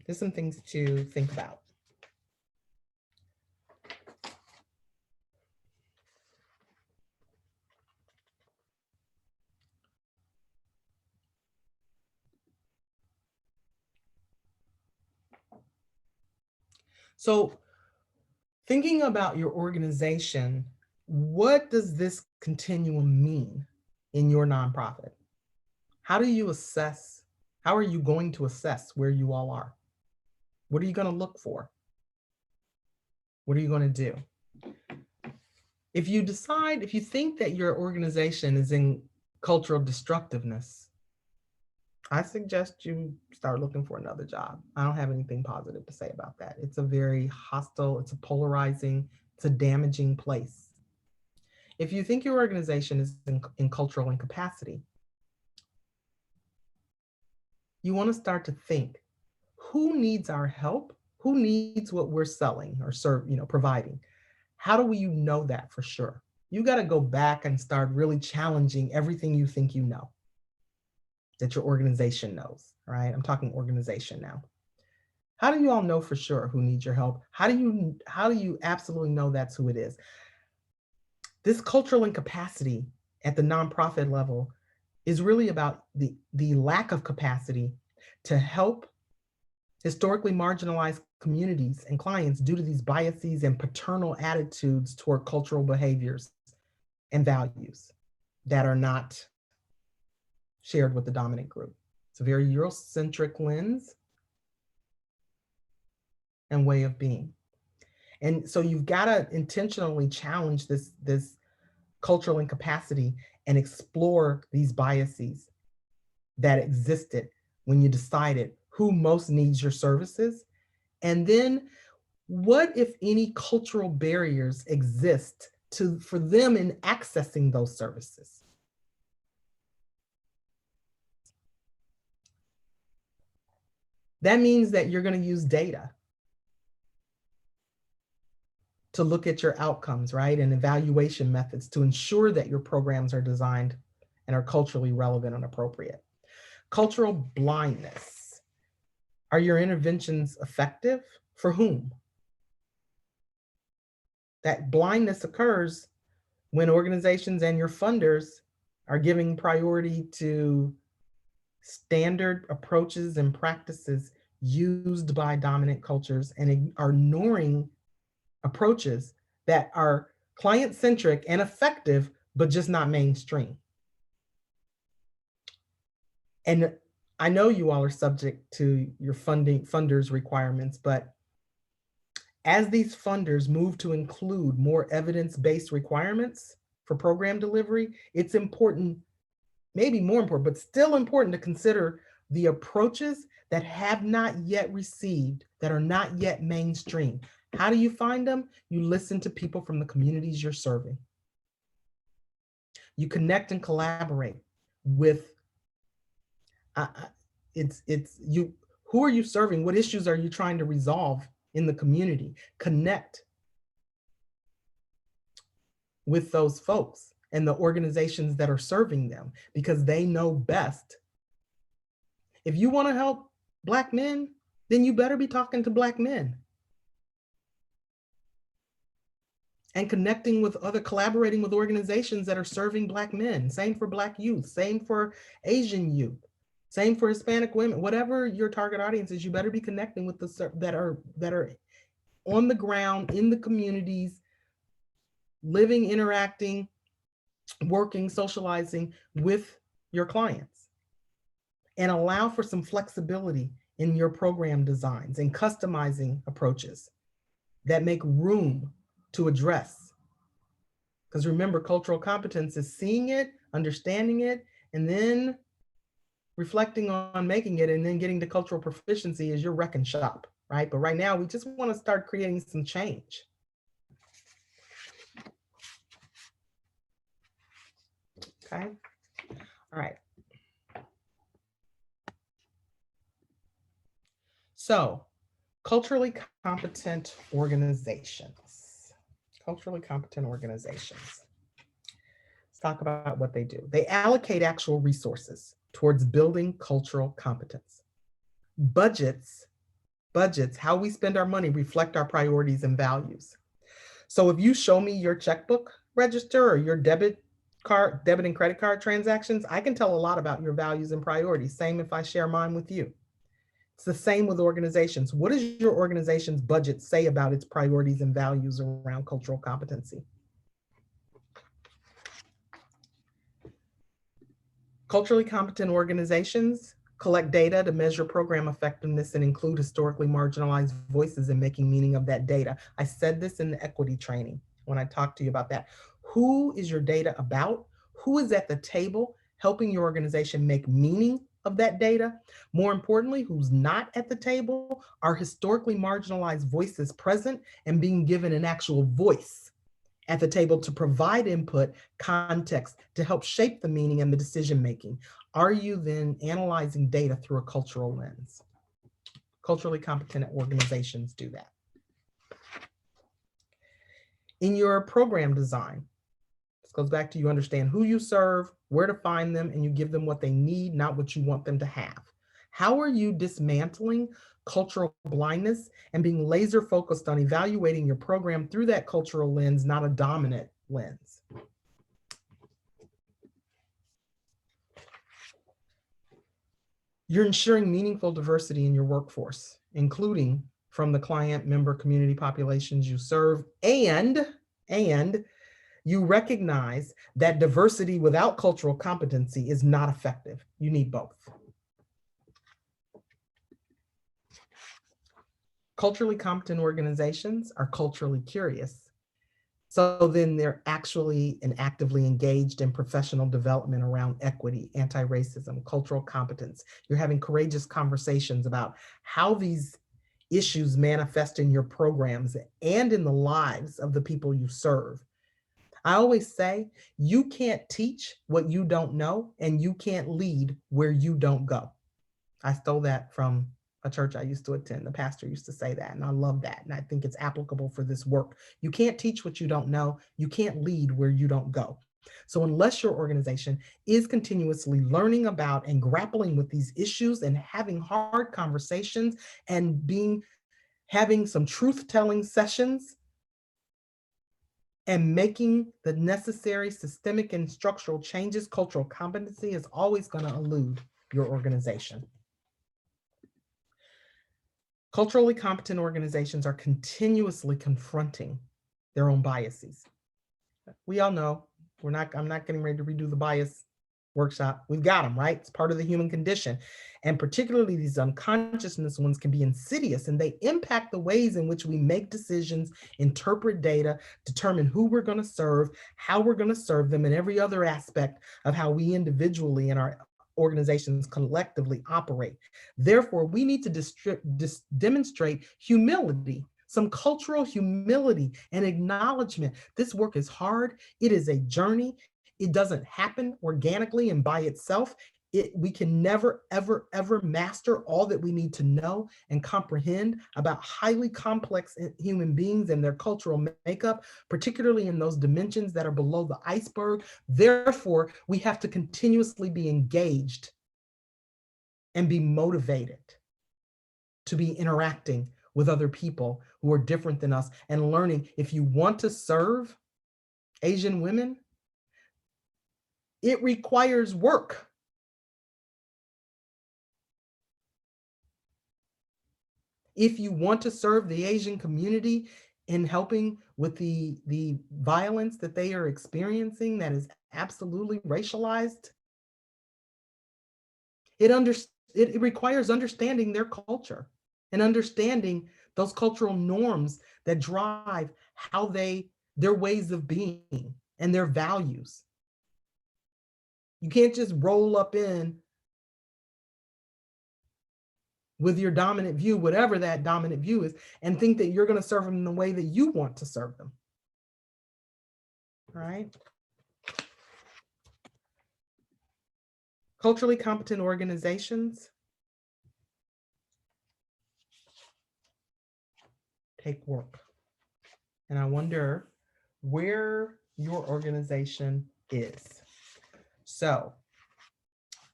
There's some things to think about. So thinking about your organization, what does this continuum mean in your nonprofit? How do you assess, how are you going to assess where you all are? What are you going to look for? What are you going to do? If you decide, if you think that your organization is in cultural destructiveness, I suggest you start looking for another job. I don't have anything positive to say about that. It's a very hostile, it's a polarizing, it's a damaging place. If you think your organization is in cultural incapacity, you want to start to think, who needs our help? Who needs what we're selling or providing? How do you know that for sure? You got to go back and start really challenging everything you think you know, that your organization knows, right? I'm talking organization now. How do you all know for sure who needs your help? How do you absolutely know that's who it is? This cultural incapacity at the nonprofit level is really about the lack of capacity to help historically marginalized communities and clients due to these biases and paternal attitudes toward cultural behaviors and values that are not shared with the dominant group. It's a very Eurocentric lens and way of being. And so you've got to intentionally challenge this cultural incapacity and explore these biases that existed when you decided who most needs your services. And then what, if any, cultural barriers exist for them in accessing those services? That means that you're going to use data to look at your outcomes, right? And evaluation methods to ensure that your programs are designed and are culturally relevant and appropriate. Cultural blindness. Are your interventions effective? For whom? That blindness occurs when organizations and your funders are giving priority to standard approaches and practices used by dominant cultures and are ignoring approaches that are client-centric and effective, but just not mainstream. And I know you all are subject to your funders' requirements, but as these funders move to include more evidence-based requirements for program delivery, it's important, maybe more important, but still important to consider the approaches that have not yet received, that are not yet mainstream. How do you find them? You listen to people from the communities you're serving. You connect and collaborate with Who are you serving? What issues are you trying to resolve in the community? Connect with those folks and the organizations that are serving them, because they know best. If you want to help Black men, then you better be talking to Black men and connecting with collaborating with organizations that are serving Black men. Same for Black youth, same for Asian youth, same for Hispanic women. Whatever your target audience is, you better be connecting with the that are on the ground in the communities, living, interacting, working, socializing with your clients. And allow for some flexibility in your program designs and customizing approaches that make room to address. Because remember, cultural competence is seeing it, understanding it, and then reflecting on making it, and then getting to cultural proficiency is your wreck and shop, right? But right now, we just want to start creating some change. Okay, all right. So, culturally competent organizations. Culturally competent organizations. Let's talk about what they do. They allocate actual resources towards building cultural competence. Budgets, how we spend our money reflect our priorities and values. So if you show me your checkbook register or your debit and credit card transactions, I can tell a lot about your values and priorities. Same if I share mine with you. It's the same with organizations. What does your organization's budget say about its priorities and values around cultural competency? Culturally competent organizations collect data to measure program effectiveness and include historically marginalized voices in making meaning of that data. I said this in the equity training when I talked to you about that. Who is your data about? Who is at the table helping your organization make meaning of that data? More importantly, who's not at the table? Are historically marginalized voices present and being given an actual voice at the table to provide input, context, to help shape the meaning and the decision-making? Are you then analyzing data through a cultural lens? Culturally competent organizations do that. In your program design, this goes back to you understand who you serve, where to find them, and you give them what they need, not what you want them to have. How are you dismantling cultural blindness and being laser focused on evaluating your program through that cultural lens, not a dominant lens? You're ensuring meaningful diversity in your workforce, including from the client member community populations you serve, and you recognize that diversity without cultural competency is not effective. You need both. Culturally competent organizations are culturally curious. So then they're actually and actively engaged in professional development around equity, anti-racism, cultural competence. You're having courageous conversations about how these issues manifest in your programs and in the lives of the people you serve. I always say, you can't teach what you don't know, and you can't lead where you don't go. I stole that from a church I used to attend. The pastor used to say that, and I love that. And I think it's applicable for this work. You can't teach what you don't know. You can't lead where you don't go. So unless your organization is continuously learning about and grappling with these issues and having hard conversations and having some truth-telling sessions and making the necessary systemic and structural changes, cultural competency is always going to elude your organization. Culturally competent organizations are continuously confronting their own biases. We all know, I'm not getting ready to redo the bias workshop. We've got them, right? It's part of the human condition. And particularly these unconsciousness ones can be insidious, and they impact the ways in which we make decisions, interpret data, determine who we're going to serve, how we're going to serve them, and every other aspect of how we individually and our organizations collectively operate. Therefore, we need to demonstrate humility, some cultural humility and acknowledgement. This work is hard. It is a journey. It doesn't happen organically and by itself. we can never, ever, ever master all that we need to know and comprehend about highly complex human beings and their cultural makeup, particularly in those dimensions that are below the iceberg. Therefore, we have to continuously be engaged and be motivated to be interacting with other people who are different than us and learning. If you want to serve Asian women, it requires work. If you want to serve the Asian community in helping with the violence that they are experiencing that is absolutely racialized, it requires understanding their culture and understanding those cultural norms that drive how their ways of being and their values. You can't just roll up in with your dominant view, whatever that dominant view is, and think that you're going to serve them in the way that you want to serve them. All right. Culturally competent organizations take work. And I wonder where your organization is. So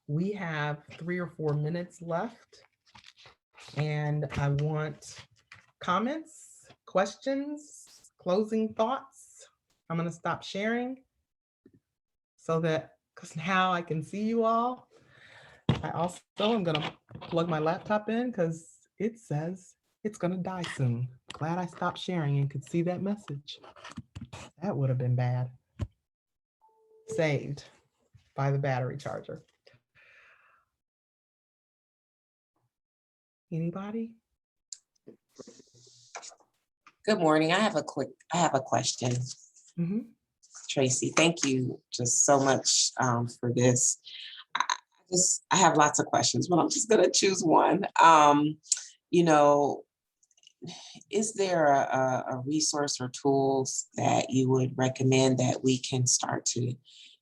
we have 3 or 4 minutes left. And I want comments, questions, closing thoughts. I'm going to stop sharing so that, because now I can see you all. I also am going to plug my laptop in because it says it's going to die soon. Glad I stopped sharing and could see that message. That would have been bad. Saved by the battery charger. Anybody? Good morning. I have a question. Mm-hmm. Tracy, thank you just so much for this. I have lots of questions, but I'm just going to choose one. You know, is there a resource or tools that you would recommend that we can start to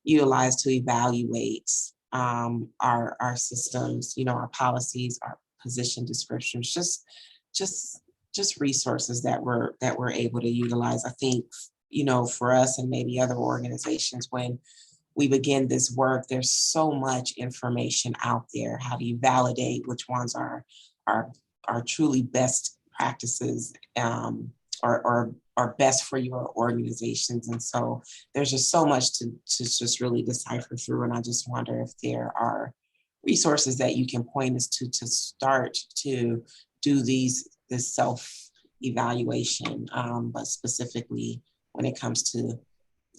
utilize to evaluate our systems, you know, our policies, our position descriptions, just resources that we're able to utilize? I think, you know, for us and maybe other organizations, when we begin this work, there's so much information out there. How do you validate which ones are truly best practices or best for your organizations? And so there's just so much to just really decipher through. And I just wonder if there are resources that you can point us to start to do this self-evaluation, but specifically when it comes to,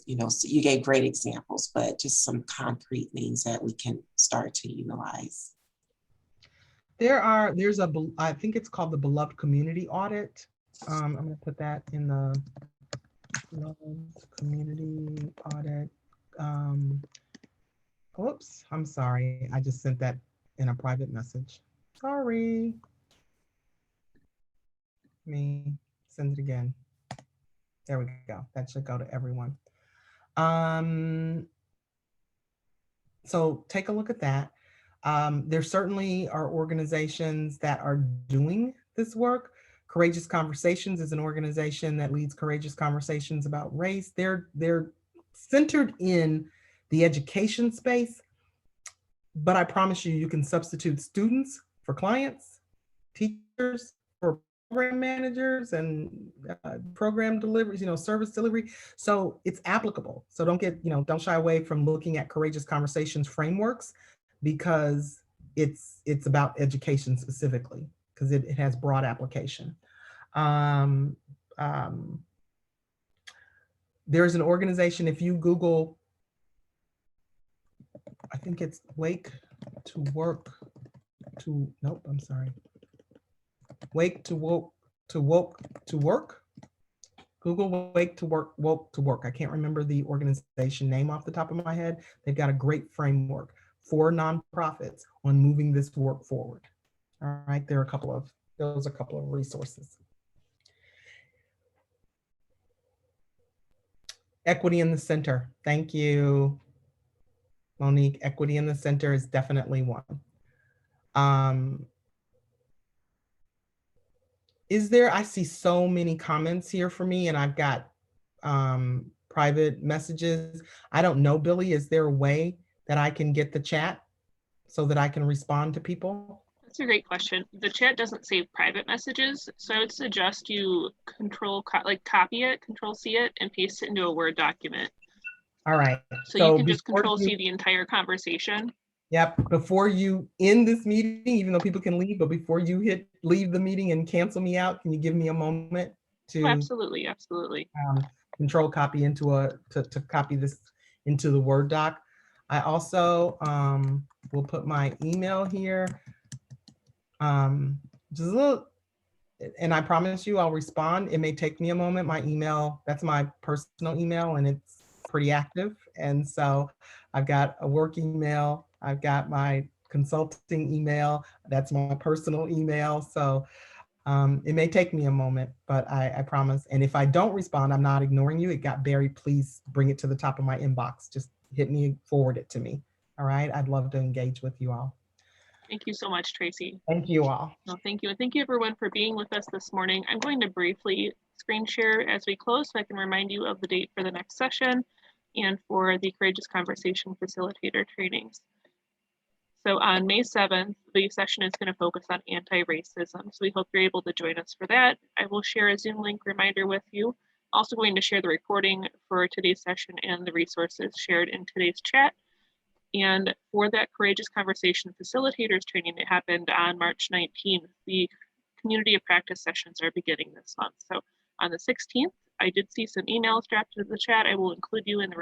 you know, so you gave great examples, but just some concrete things that we can start to utilize. There's I think it's called the Beloved Community Audit. I'm going to put that in the Beloved Community Audit. Whoops, I'm sorry. I just sent that in a private message. Sorry. Let me send it again. There we go. That should go to everyone. So take a look at that. There certainly are organizations that are doing this work. Courageous Conversations is an organization that leads courageous conversations about race. They're centered in the education space, but I promise you, you can substitute students for clients, teachers for program managers, and program deliveries, you know, service delivery. So it's applicable. So don't shy away from looking at Courageous Conversations frameworks, because it's about education specifically, because it has broad application. There's an organization, if you Google, I think it's Wake to Work to, nope, I'm sorry. Wake to Woke to Woke to Work. Google Wake to Work, Woke to Work. I can't remember the organization name off the top of my head. They've got a great framework for nonprofits on moving this work forward. All right, those are a couple of resources. Equity in the Center. Thank you. Monique, equity in the center is definitely one. Is there, I see so many comments here for me, and I've got private messages. I don't know, Billy, is there a way that I can get the chat so that I can respond to people? That's a great question. The chat doesn't save private messages, so I would suggest you copy it, Control C it, and paste it into a Word document. All right. So you can just before Control C the entire conversation. Yep, before you end this meeting, even though people can leave, but before you hit leave the meeting and cancel me out, can you give me a moment to Oh, absolutely, absolutely. Control copy into to copy this into the Word doc? I also will put my email here. Just a little, and I promise you I'll respond. It may take me a moment. My email, that's my personal email, and it's pretty active. And so I've got a work email. I've got my consulting email. That's my personal email. So it may take me a moment, but I promise. And if I don't respond, I'm not ignoring you. It got buried. Please bring it to the top of my inbox. Just hit me, forward it to me. All right. I'd love to engage with you all. Thank you so much, Tracy. Thank you all. No, thank you. And thank you everyone for being with us this morning. I'm going to briefly screen share as we close so I can remind you of the date for the next session and for the Courageous Conversation Facilitator trainings. So on May 7th, the session is going to focus on anti-racism. So we hope you're able to join us for that. I will share a Zoom link reminder with you. Also going to share the recording for today's session and the resources shared in today's chat. And for that Courageous Conversation Facilitators training that happened on March 19th, the community of practice sessions are beginning this month. So on the 16th, I did see some emails drafted in the chat. I will include you in the